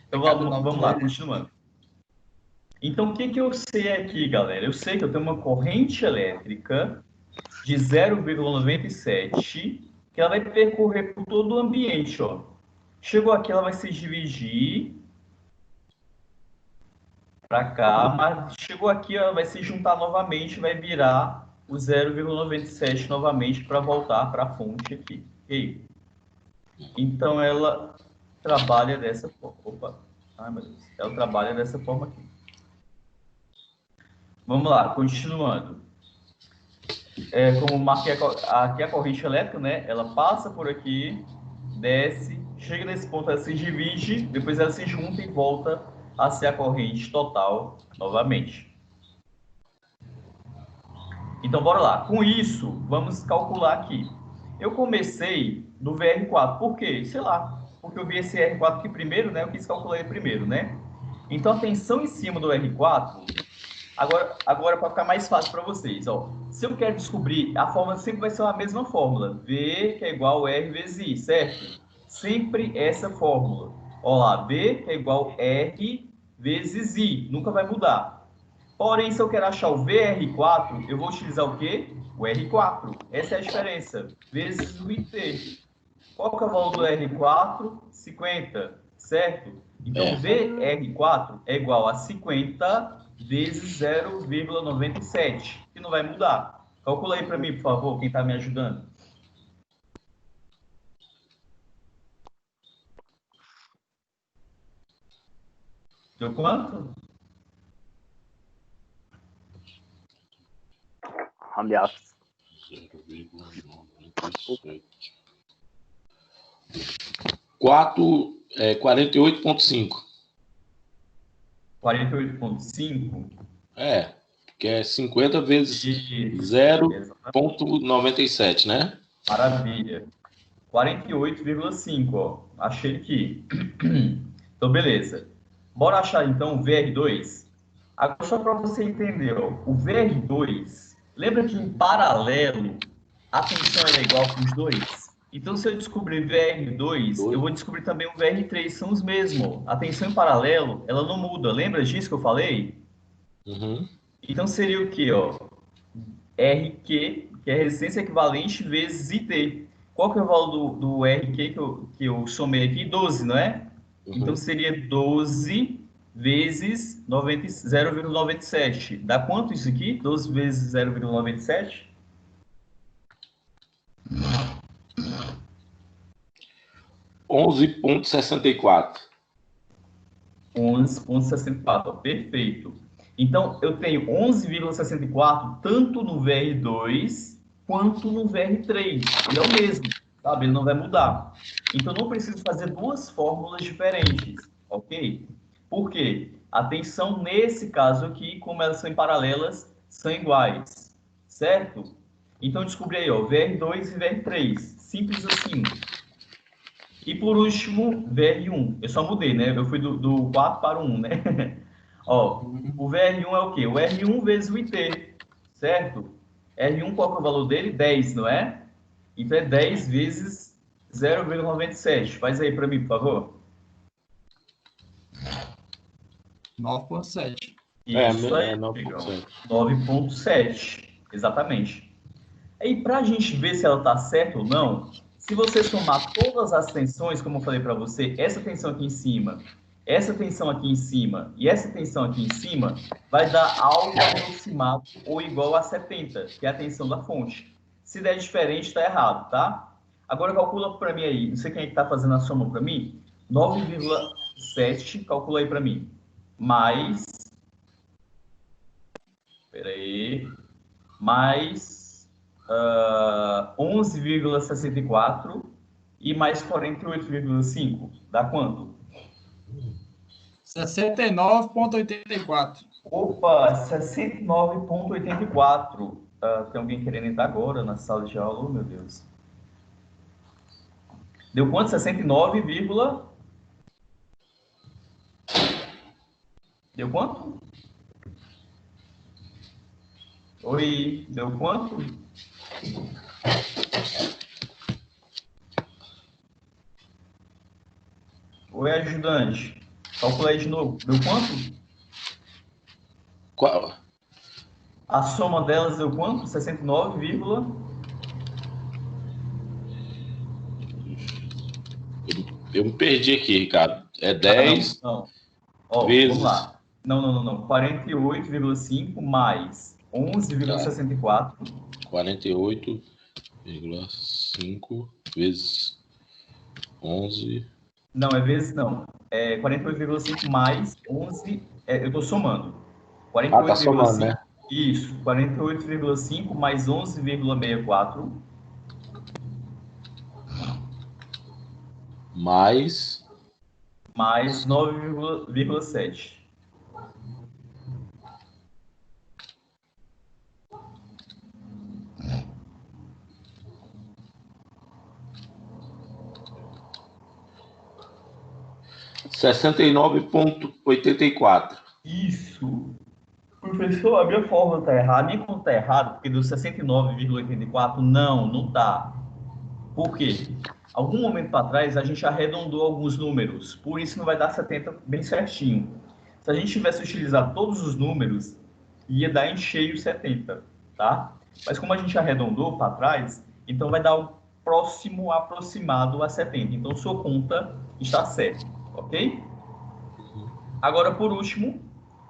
Então, Cada nome vamos lá, dele. continuando. Então, o que eu sei aqui, galera? Eu sei que eu tenho uma corrente elétrica de 0,97 que ela vai percorrer por todo o ambiente, ó. Chegou aqui, ela vai se dividir para cá, mas chegou aqui, ela vai se juntar novamente, vai virar o 0,97 novamente para voltar para a fonte aqui. Ok? Então, ela trabalha dessa forma. Opa, ai meu Deus. Ela trabalha dessa forma aqui. Vamos lá, continuando. Como marquei aqui a corrente elétrica, né? Ela passa por aqui, desce, chega nesse ponto, ela se divide, depois ela se junta e volta a ser a corrente total novamente. Então, bora lá. Com isso, vamos calcular aqui. Eu comecei do VR4. Por quê? Sei lá. Porque eu vi esse R4 aqui primeiro, né? Eu quis calcular ele primeiro, né? Então, a tensão em cima do R4. Agora para ficar mais fácil para vocês, ó. Se eu quero descobrir, a fórmula sempre vai ser a mesma fórmula. V que é igual a R vezes I, certo? Sempre essa fórmula. Ó lá, V que é igual a R vezes I. Nunca vai mudar. Porém, se eu quero achar o VR4, eu vou utilizar o quê? O R4. Essa é a diferença. Vezes o IT. Qual que é o valor do R4? 50, certo? Então, VR4 é igual a 50 vezes 0,97, que não vai mudar. Calcula aí para mim, por favor, quem está me ajudando. Deu quanto? Ameaça. 48,5. 48,5? Que é 50 vezes Isso, 0,97, né? Maravilha. 48,5, ó. Achei aqui. Então, beleza. Bora achar, então, o VR2? Agora, só para você entender, ó, o VR2, lembra que em paralelo a tensão é igual para os dois? Então, se eu descobrir VR2, eu vou descobrir também o VR3, são os mesmos. A tensão em paralelo, ela não muda. Lembra disso que eu falei? Uhum. Então, seria o quê, ó? RQ, que é resistência equivalente, vezes IT. Qual que é o valor do RQ que eu somei aqui? 12, não é? Uhum. Então, seria 12 vezes 0,97. Dá quanto isso aqui? 12 vezes 0,97? 11,64. 11,64, perfeito. Então, eu tenho 11,64 tanto no VR2 quanto no VR3. Ele é o mesmo, sabe? Ele não vai mudar. Então, não preciso fazer duas fórmulas diferentes, ok? Por quê? A tensão, nesse caso aqui, como elas são paralelas, são iguais, certo? Então, descobri aí, ó, VR2 e VR3. Simples assim. E por último, VR1. Eu só mudei, né? Eu fui do 4 para o 1, né? Ó, o VR1 é o quê? O R1 vezes o IT, certo? R1, qual que é o valor dele? 10, não é? Então é 10 vezes 0,97. Faz aí para mim, por favor. 9,7. Isso aí, 9,7. 9,7. Exatamente. Aí, para a gente ver se ela está certa ou não, se você somar todas as tensões, como eu falei para você, essa tensão aqui em cima, essa tensão aqui em cima e essa tensão aqui em cima, vai dar algo aproximado ou igual a 70, que é a tensão da fonte. Se der diferente, está errado, tá? Agora calcula para mim aí, não sei quem é que está fazendo a soma para mim, 9,7, calcula aí para mim, mais, mais 11,64 e mais 48,5. Dá quanto? 69,84. Opa, 69,84. Tem alguém querendo entrar agora na sala de aula? Oh, meu Deus. Deu quanto? 69, deu quanto? Oi, deu quanto? Oi, ajudante. Calcula aí de novo. Deu quanto? Qual? A soma delas deu quanto? 69, Eu me perdi aqui, Ricardo. É 10 não. Ó, vezes... vamos lá. Não. 48,5 mais 11,64. 48,5 vezes 11... Não, é vezes não. É 48,5 mais 11. Eu estou somando. tá somando, né? Isso. 48,5 mais 11,64. Mais 9,7. (69,84). Isso. Professor, a minha fórmula está errada. A minha conta está errada, porque deu 69,84. Não está. Por quê? Algum momento para trás, a gente arredondou alguns números. Por isso não vai dar 70 bem certinho. Se a gente tivesse utilizado todos os números, ia dar em cheio 70, tá? Mas como a gente arredondou para trás, então vai dar o próximo aproximado a 70. Então, sua conta está certa, ok? Agora, por último,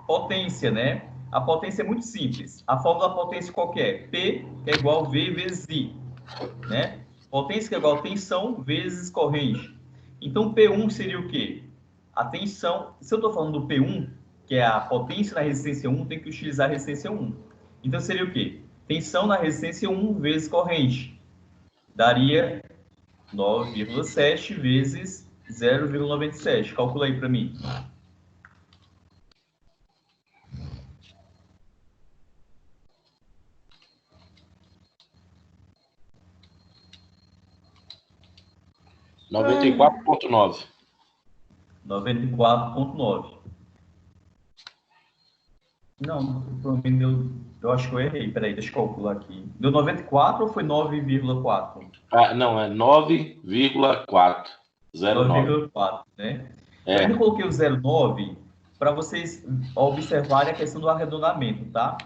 potência, né? A potência é muito simples. A fórmula da potência qual que é? P é igual a V vezes I, né? Potência que é igual a tensão vezes corrente. Então, P1 seria o quê? A tensão, se eu estou falando do P1, que é a potência na resistência 1, tem que utilizar a resistência 1. Então, seria o quê? Tensão na resistência 1 vezes corrente. Daria 9,7 vezes 0,97. Calcula aí para mim. (94,9). 94,9. Não, eu acho que eu errei. Peraí, deixa eu calcular aqui. Deu 94 ou foi 9,4? Não, é 9,4. 9,4, né? Eu ainda coloquei o 0,9 para vocês observarem a questão do arredondamento, tá?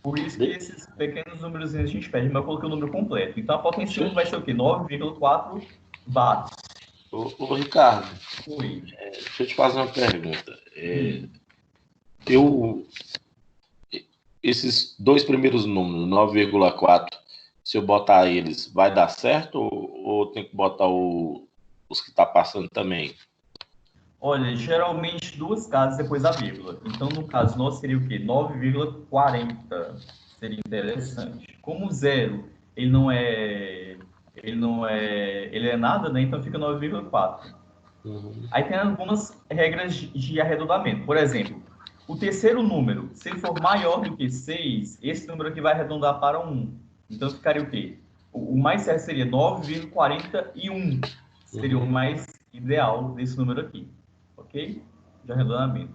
Por isso que esses pequenos números a gente perde, mas eu coloquei o número completo. Então, a potência 1 vai ser o quê? 9,4 watts. Ô, Ricardo, Oi. deixa eu te fazer uma pergunta. Esses dois primeiros números, 9,4 se eu botar eles, vai dar certo ou tem que botar os que tá passando também? Olha, geralmente duas casas depois da vírgula. Então, no caso nosso seria o quê? 9,40 seria interessante. Como o zero, ele é nada, né? Então fica 9,4. Uhum. Aí tem algumas regras de arredondamento. Por exemplo, o terceiro número, se ele for maior do que 6, esse número aqui vai arredondar para 1. Então ficaria o quê? O mais certo seria 9,41. Seria o mais ideal desse número aqui. Ok? De arredondamento.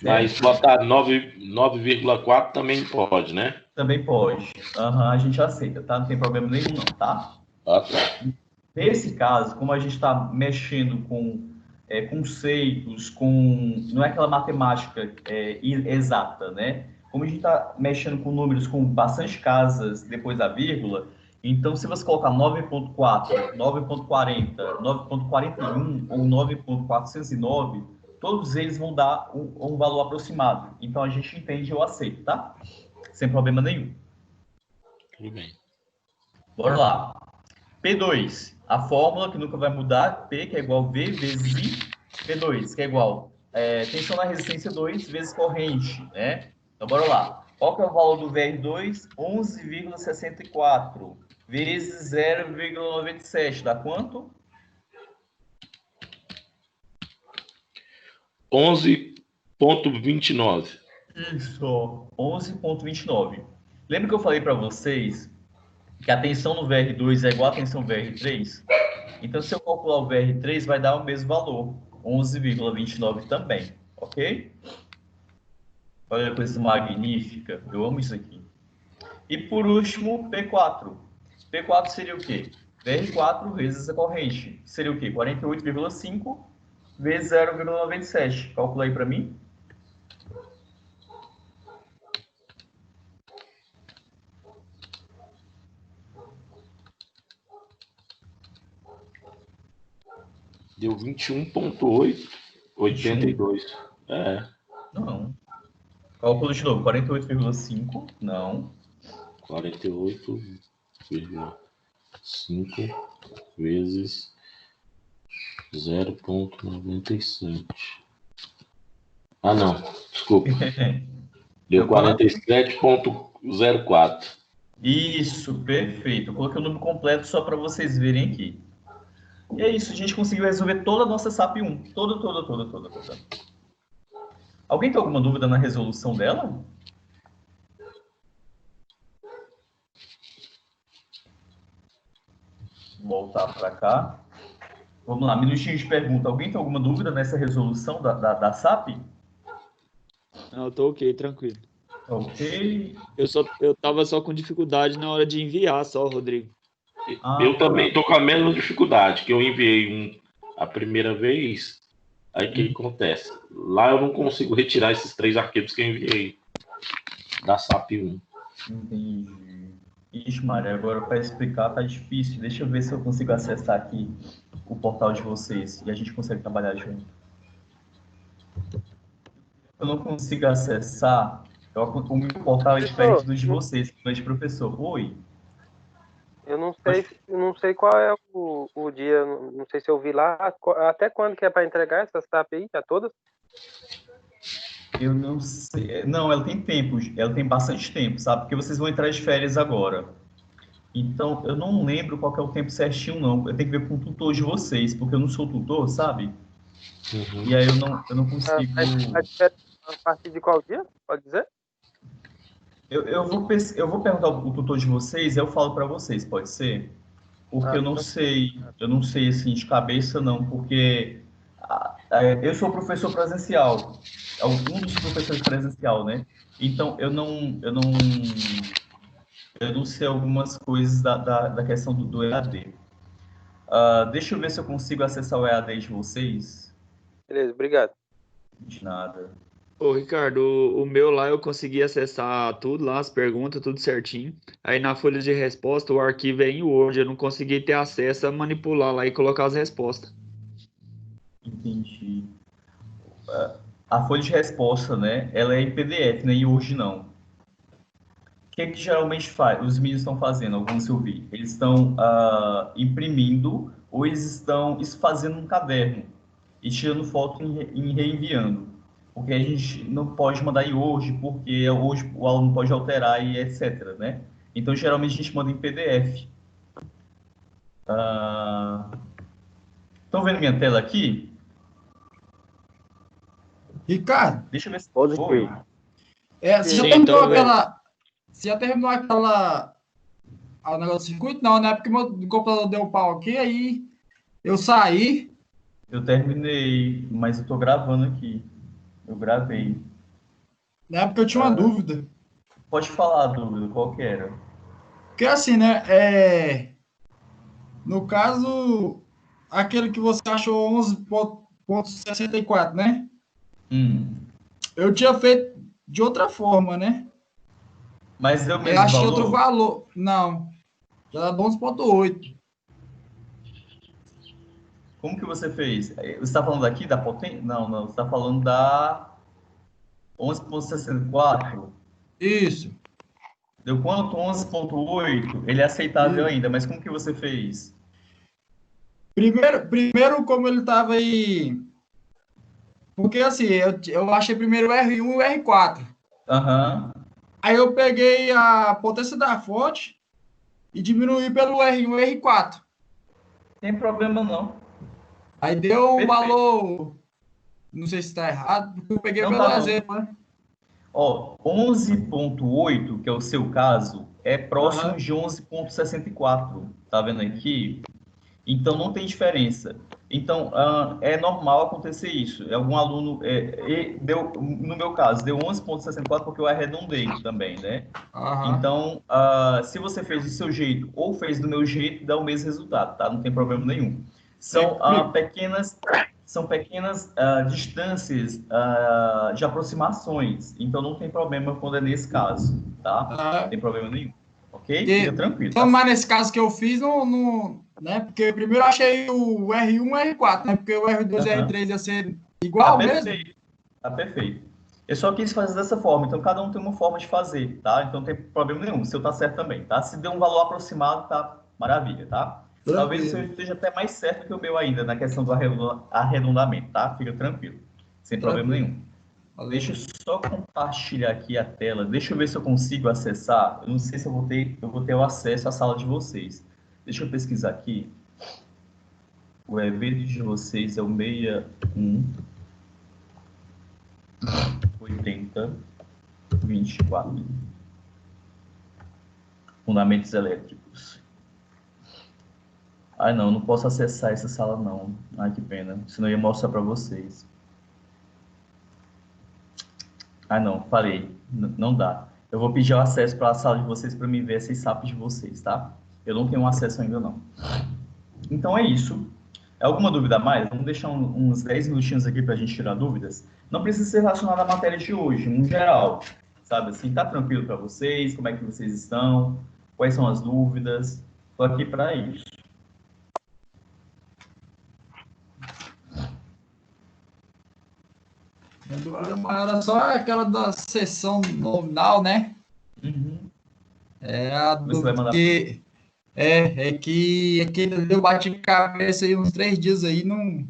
Mas botar 9,4 também pode, né? Também pode. A gente aceita, tá? Não tem problema nenhum, não, tá? Ah, tá. Nesse caso, como a gente está mexendo com conceitos, não é aquela matemática exata, né? Como a gente está mexendo com números com bastante casas depois da vírgula, então se você colocar 9,4, 9,40, 9,41 ou 9,409, todos eles vão dar um valor aproximado. Então a gente entende ou aceita, tá? Sem problema nenhum. Tudo bem. Bora lá. P2, a fórmula que nunca vai mudar, P, que é igual a V vezes I, P2, que é igual tensão na resistência 2 vezes corrente, né? Então, bora lá. Qual que é o valor do VR2? 11,64 vezes 0,97, dá quanto? 11,29. Isso, 11,29. Lembra que eu falei para vocês que a tensão no VR2 é igual a tensão VR3? Então, se eu calcular o VR3, vai dar o mesmo valor, 11,29 também, ok? Olha que coisa magnífica, eu amo isso aqui. E por último, P4. P4 seria o quê? VR4 vezes a corrente. Seria o quê? 48,5 vezes 0,97. Calcula aí para mim. Deu 21,82. Não. Calcula de novo. 48,5. Não. 48,5 vezes 0,97. Ah, não. Desculpa. Deu 47,04. Isso, perfeito. Eu coloquei o número completo só para vocês verem aqui. E é isso, a gente conseguiu resolver toda a nossa SAP 1. Toda. Alguém tem alguma dúvida na resolução dela? Vou voltar para cá. Vamos lá, minutinho de pergunta. Alguém tem alguma dúvida nessa resolução da SAP? Não, eu tô ok, tranquilo. Ok. Eu tava só com dificuldade na hora de enviar só, Rodrigo. Eu também tô com a mesma dificuldade, que eu enviei a primeira vez. Aí o que acontece? Lá eu não consigo retirar esses 3 arquivos que eu enviei da SAP 1. Entendi. Ixi, Maria, agora para explicar tá difícil. Deixa eu ver se eu consigo acessar aqui o portal de vocês e a gente consegue trabalhar junto. Eu não consigo acessar. O meu portal é diferente do de vocês, que é de professor. Oi. Eu não sei qual é o dia, não sei se eu vi lá, até quando que é para entregar essa SAP aí, a todas? Eu não sei. Não, ela tem tempo, ela tem bastante tempo, sabe? Porque vocês vão entrar de férias agora. Então, eu não lembro qual que é o tempo certinho, não. Eu tenho que ver com o tutor de vocês, porque eu não sou tutor, sabe? E aí eu não consigo. A partir de qual dia? Pode dizer? Eu vou perguntar o tutor de vocês e eu falo para vocês, pode ser? Porque eu não sei assim de cabeça não, porque eu sou professor presencial, um dos professores presencial, né? Então eu não sei algumas coisas da questão do EAD. Deixa eu ver se eu consigo acessar o EAD de vocês. Beleza, obrigado. De nada. Ô, Ricardo, o meu lá eu consegui acessar tudo lá, as perguntas, tudo certinho. Aí na folha de resposta, o arquivo é em Word, eu não consegui ter acesso a manipular lá e colocar as respostas. Entendi. A folha de resposta, né? Ela é em PDF, né? E hoje não. que geralmente faz, os meninos estão fazendo, alguns eu vi? Eles estão imprimindo ou eles estão fazendo um caderno e tirando foto e reenviando. Porque a gente não pode mandar em Word, porque hoje o aluno pode alterar e etc, né? Então, geralmente, a gente manda em PDF. Estão vendo minha tela aqui? Ricardo, Deixa eu ver se... Positivo. Oi. você já Sim, terminou então, aquela. Você já terminou aquela. O negócio do circuito? Não, né? Porque meu computador deu pau aqui, aí eu saí. Eu terminei, mas eu estou gravando aqui. Eu gravei. Né? Porque eu tinha uma dúvida. Pode falar a dúvida, qual que era? Porque assim, né? No caso, aquele que você achou 11,64, né? Eu tinha feito de outra forma, né? Mas deu o Eu mesmo achei outro valor? valor. Não, já dá 11,8. Como que você fez? Você está falando daqui da potência? Não, não. Você está falando da 11,64. Isso. Deu quanto? 11,8. Ele é aceitável E ainda, mas como que você fez? primeiro como ele estava aí. Porque assim, eu achei primeiro o R1 e o R4. Aham. Aí eu peguei a potência da fonte e diminuí pelo R1 e R4. Tem problema não. Aí deu um Perfeito. valor. Não sei se está errado, porque eu peguei Não pelo tá não. exemplo, né? Ó, 11,8, que é o seu caso, é próximo Aham. de 11,64. Tá vendo aqui? Então, não tem diferença. Então, é normal acontecer isso. Algum aluno, deu, no meu caso, deu 11,64 porque eu arredondei também, né? Aham. Então, se você fez do seu jeito ou fez do meu jeito, dá o mesmo resultado, tá? Não tem problema nenhum. É, São pequenas distâncias de aproximações. Então, não tem problema quando é nesse caso, tá? Não aham. tem problema nenhum. Ok? Fica tranquilo, Então, tá? mas nesse caso que eu fiz, né? Porque primeiro eu achei o R1 e o R4, né? Porque o R2 e o Aham. R3 ia ser Tá igual mesmo. perfeito. Tá perfeito. Eu só quis fazer dessa forma, então cada um tem uma forma de fazer, tá? Então não tem problema nenhum, o seu tá certo também, tá? Se deu um valor aproximado, tá maravilha, tá? Talvez o seu Tranquilo, esteja até mais certo que o meu ainda, na questão do arredondamento, tá? Fica tranquilo, sem problema tranquilo. nenhum. Valeu. Deixa eu só compartilhar aqui a tela, deixa eu ver se eu consigo acessar. Eu não sei se eu vou ter o acesso à sala de vocês. Deixa eu pesquisar aqui. O evento de vocês é o 618024. Fundamentos elétricos. Ai, não posso acessar essa sala, não. Ai, que pena. Senão eu ia mostrar para vocês. Ai, não, falei. Não dá. Eu vou pedir o acesso para a sala de vocês para me ver esses sapos de vocês, tá? Eu não tenho acesso ainda, não. Então é isso. Alguma dúvida a mais? Vamos deixar uns 10 minutinhos aqui para a gente tirar dúvidas. Não precisa ser relacionado à matéria de hoje, no geral. Sabe assim, tá tranquilo para vocês? Como é que vocês estão? Quais são as dúvidas? Estou aqui para isso. Minha dúvida maior era só aquela da sessão nominal, né? Uhum. É a Você vai dúvida mandar. que que aquele eu bati cabeça aí uns 3 dias aí, não,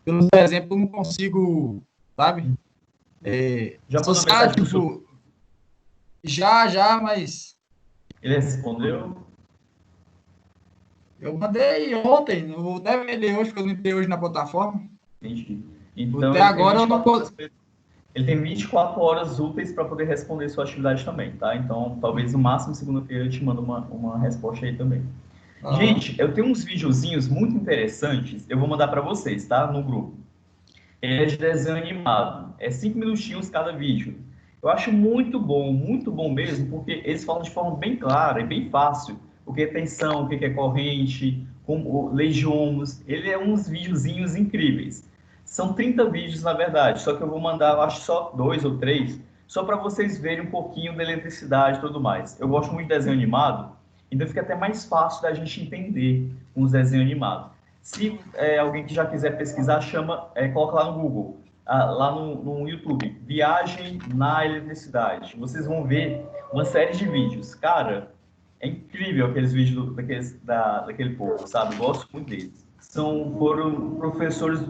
pelo exemplo, não consigo, sabe? Já mandou Associar, mensagem pro seu... tipo, já, mas Ele respondeu? eu mandei ontem, eu vou até ver ele hoje, porque eu não entrei hoje na plataforma. Entendi. Então, Até agora eu não posso. Ele tem 24 horas úteis para poder responder sua atividade também, tá? Então, talvez no máximo segunda-feira eu te mando uma resposta aí também. Aham. Gente, eu tenho uns videozinhos muito interessantes, eu vou mandar para vocês, tá? No grupo. Ele é de desenho animado, é 5 minutinhos cada vídeo. Eu acho muito bom mesmo, porque eles falam de forma bem clara e bem fácil o que é tensão, o que é corrente, como leis de ohms. Ele é uns videozinhos incríveis. São 30 vídeos, na verdade, só que eu vou mandar, eu acho, só 2 ou 3, só para vocês verem um pouquinho da eletricidade e tudo mais. Eu gosto muito de desenho animado, então fica até mais fácil da gente entender com os desenhos animados. Se alguém que já quiser pesquisar, coloca lá no Google, lá no YouTube, Viagem na Eletricidade. Vocês vão ver uma série de vídeos. Cara, é incrível aqueles vídeos daquele povo, sabe? Gosto muito deles. Foram professores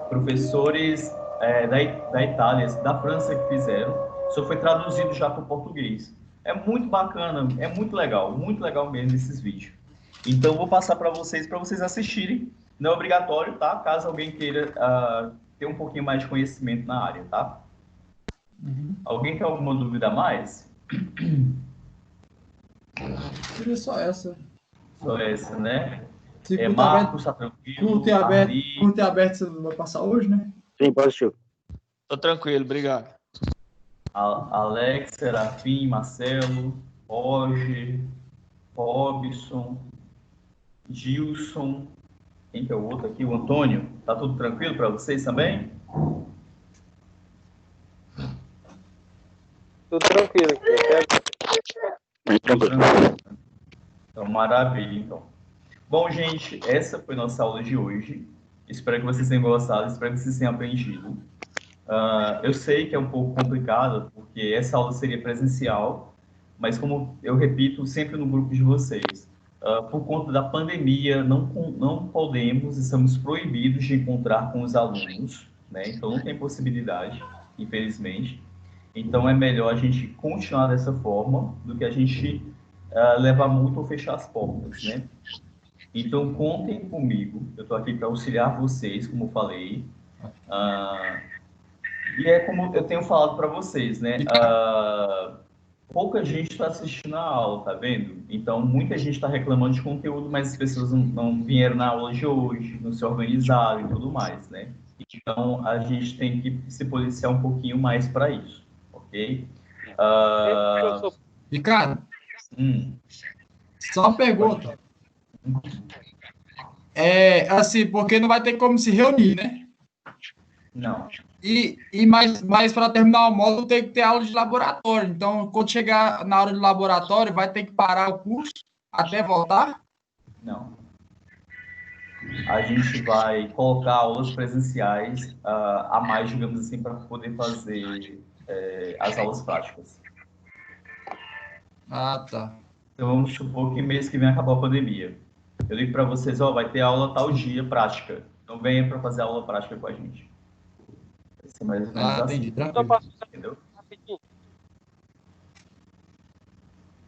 professores da Itália, da França que fizeram. Só foi traduzido já para o português. É muito bacana, é muito legal mesmo esses vídeos. Então, vou passar para vocês assistirem. Não é obrigatório, tá? Caso alguém queira ter um pouquinho mais de conhecimento na área, tá? Alguém tem alguma dúvida a mais? Seria só essa. Só essa, né? Se Marcos, tá tranquilo? Curto e aberto, você não vai passar hoje, né? Sim, positivo. Tô tranquilo, obrigado. Alex, Serafim, Marcelo, Roger, Robson, Gilson, quem que é o outro aqui? O Antônio. Tá tudo tranquilo para vocês também? Tudo tranquilo aqui. Tranquilo. Então, maravilha, então. Bom, gente, essa foi nossa aula de hoje. Espero que vocês tenham gostado, espero que vocês tenham aprendido. Eu sei que é um pouco complicado, porque essa aula seria presencial, mas como eu repito sempre no grupo de vocês, por conta da pandemia, não podemos, estamos proibidos de encontrar com os alunos, né? Então não tem possibilidade, infelizmente. Então é melhor a gente continuar dessa forma do que a gente levar muito ou fechar as portas, né? Então contem comigo, eu estou aqui para auxiliar vocês, como eu falei. E é como eu tenho falado para vocês, né? Pouca gente está assistindo a aula, tá vendo? Então, muita gente está reclamando de conteúdo, mas as pessoas não vieram na aula de hoje, não se organizaram e tudo mais, né? Então, a gente tem que se policiar um pouquinho mais para isso, ok? Ricardo, só uma pergunta. Assim, porque não vai ter como se reunir, né? Não. E mais para terminar o módulo tem que ter aula de laboratório. Então, quando chegar na hora de laboratório, vai ter que parar o curso até voltar? Não. A gente vai colocar aulas presenciais a mais, digamos assim, para poder fazer as aulas práticas. Ah, tá. Então, vamos supor que mês que vem acabou a pandemia. Eu ligo para vocês, vai ter aula tal dia, prática. Então, venha para fazer aula prática com a gente. Vai ser mais ou menos assim. Entendi, tranquilo. Entendeu? Rapidinho.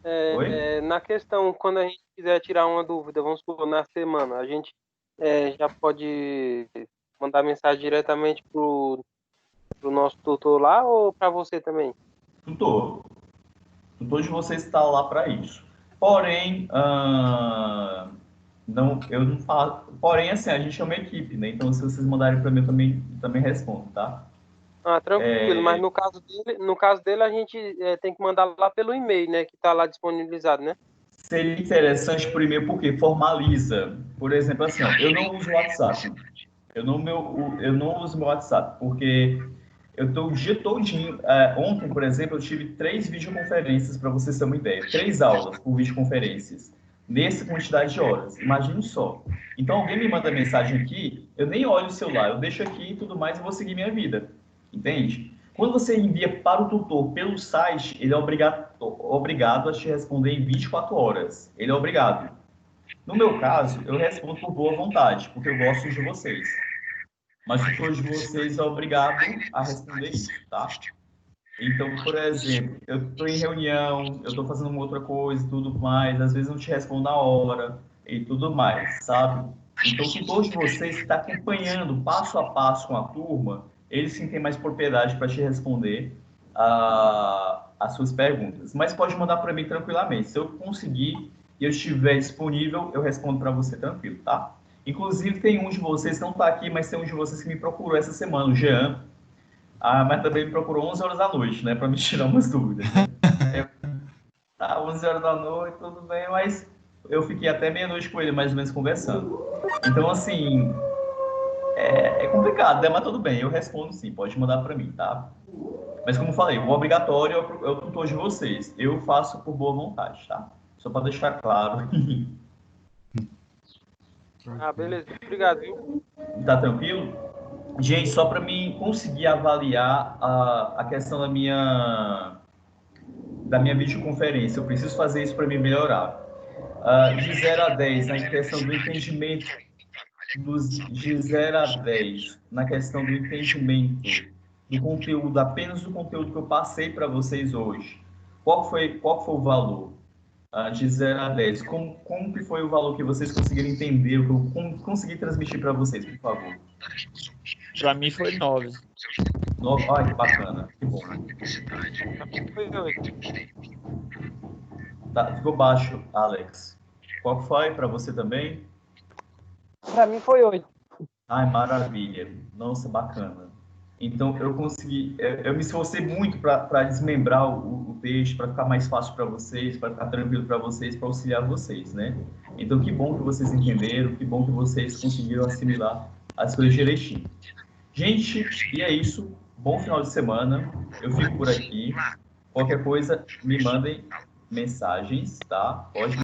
Oi? Na questão, quando a gente quiser tirar uma dúvida, vamos supor, na semana, a gente já pode mandar mensagem diretamente pro nosso tutor lá ou para você também? Tutor de vocês está lá para isso. Porém, eu não falo. Porém, assim, a gente é uma equipe, né? Então, se vocês mandarem para mim, eu também respondo, tá? Tranquilo, mas no caso dele a gente tem que mandar lá pelo e-mail, né? Que está lá disponibilizado, né? Seria interessante por e-mail porque formaliza. Por exemplo, assim, eu não uso o WhatsApp. Eu não uso meu WhatsApp, porque eu estou o dia todinho. Ontem, por exemplo, eu tive 3 videoconferências, para vocês terem uma ideia. 3 aulas por videoconferências. Nessa quantidade de horas. Imagine só. Então, alguém me manda mensagem aqui, eu nem olho o celular, eu deixo aqui e tudo mais e vou seguir minha vida. Entende? Quando você envia para o tutor pelo site, ele é obrigado a te responder em 24 horas. Ele é obrigado. No meu caso, eu respondo por boa vontade, porque eu gosto de vocês. Mas o tutor de vocês é obrigado a responder isso, tá? Então, por exemplo, eu estou em reunião, eu estou fazendo uma outra coisa e tudo mais, às vezes não te respondo na hora e tudo mais, sabe? Então, o tutor de vocês que está acompanhando passo a passo com a turma, ele sim tem mais propriedade para te responder as suas perguntas. Mas pode mandar para mim tranquilamente. Se eu conseguir e eu estiver disponível, eu respondo para você tranquilo, tá? Inclusive, tem um de vocês que não está aqui, mas tem um de vocês que me procurou essa semana, o Jean. Mas também me procurou 11 horas da noite, né? Para me tirar umas dúvidas. Né? 11 horas da noite, tudo bem, mas eu fiquei até meia-noite com ele, mais ou menos, conversando. Então, assim, é complicado, né? Mas tudo bem, eu respondo sim, pode mandar para mim, tá? Mas como falei, o obrigatório é o tutor de vocês. Eu faço por boa vontade, tá? Só para deixar claro. Beleza. Obrigado, viu? Tá tranquilo? Gente, só para mim conseguir avaliar a questão da minha videoconferência, eu preciso fazer isso para me melhorar. De 0 a 10, na questão do entendimento, de 0 a 10, na questão do entendimento do conteúdo, apenas do conteúdo que eu passei para vocês hoje, qual foi o valor? De 0 a 10, como que foi o valor que vocês conseguiram entender, o que eu consegui transmitir para vocês, por favor? Para mim foi 9. 9, ai, que bacana, que bom. Foi 8. Tá, ficou baixo, Alex. Qual foi para você também? Para mim foi 8. Ai, maravilha. Nossa, bacana. Então, eu consegui... Eu me esforcei muito para desmembrar o texto, para ficar mais fácil para vocês, para ficar tranquilo para vocês, para auxiliar vocês, né? Então, que bom que vocês entenderam, que bom que vocês conseguiram assimilar as coisas direitinho. Gente, e é isso. Bom final de semana. Eu fico por aqui. Qualquer coisa, me mandem mensagens, tá? Pode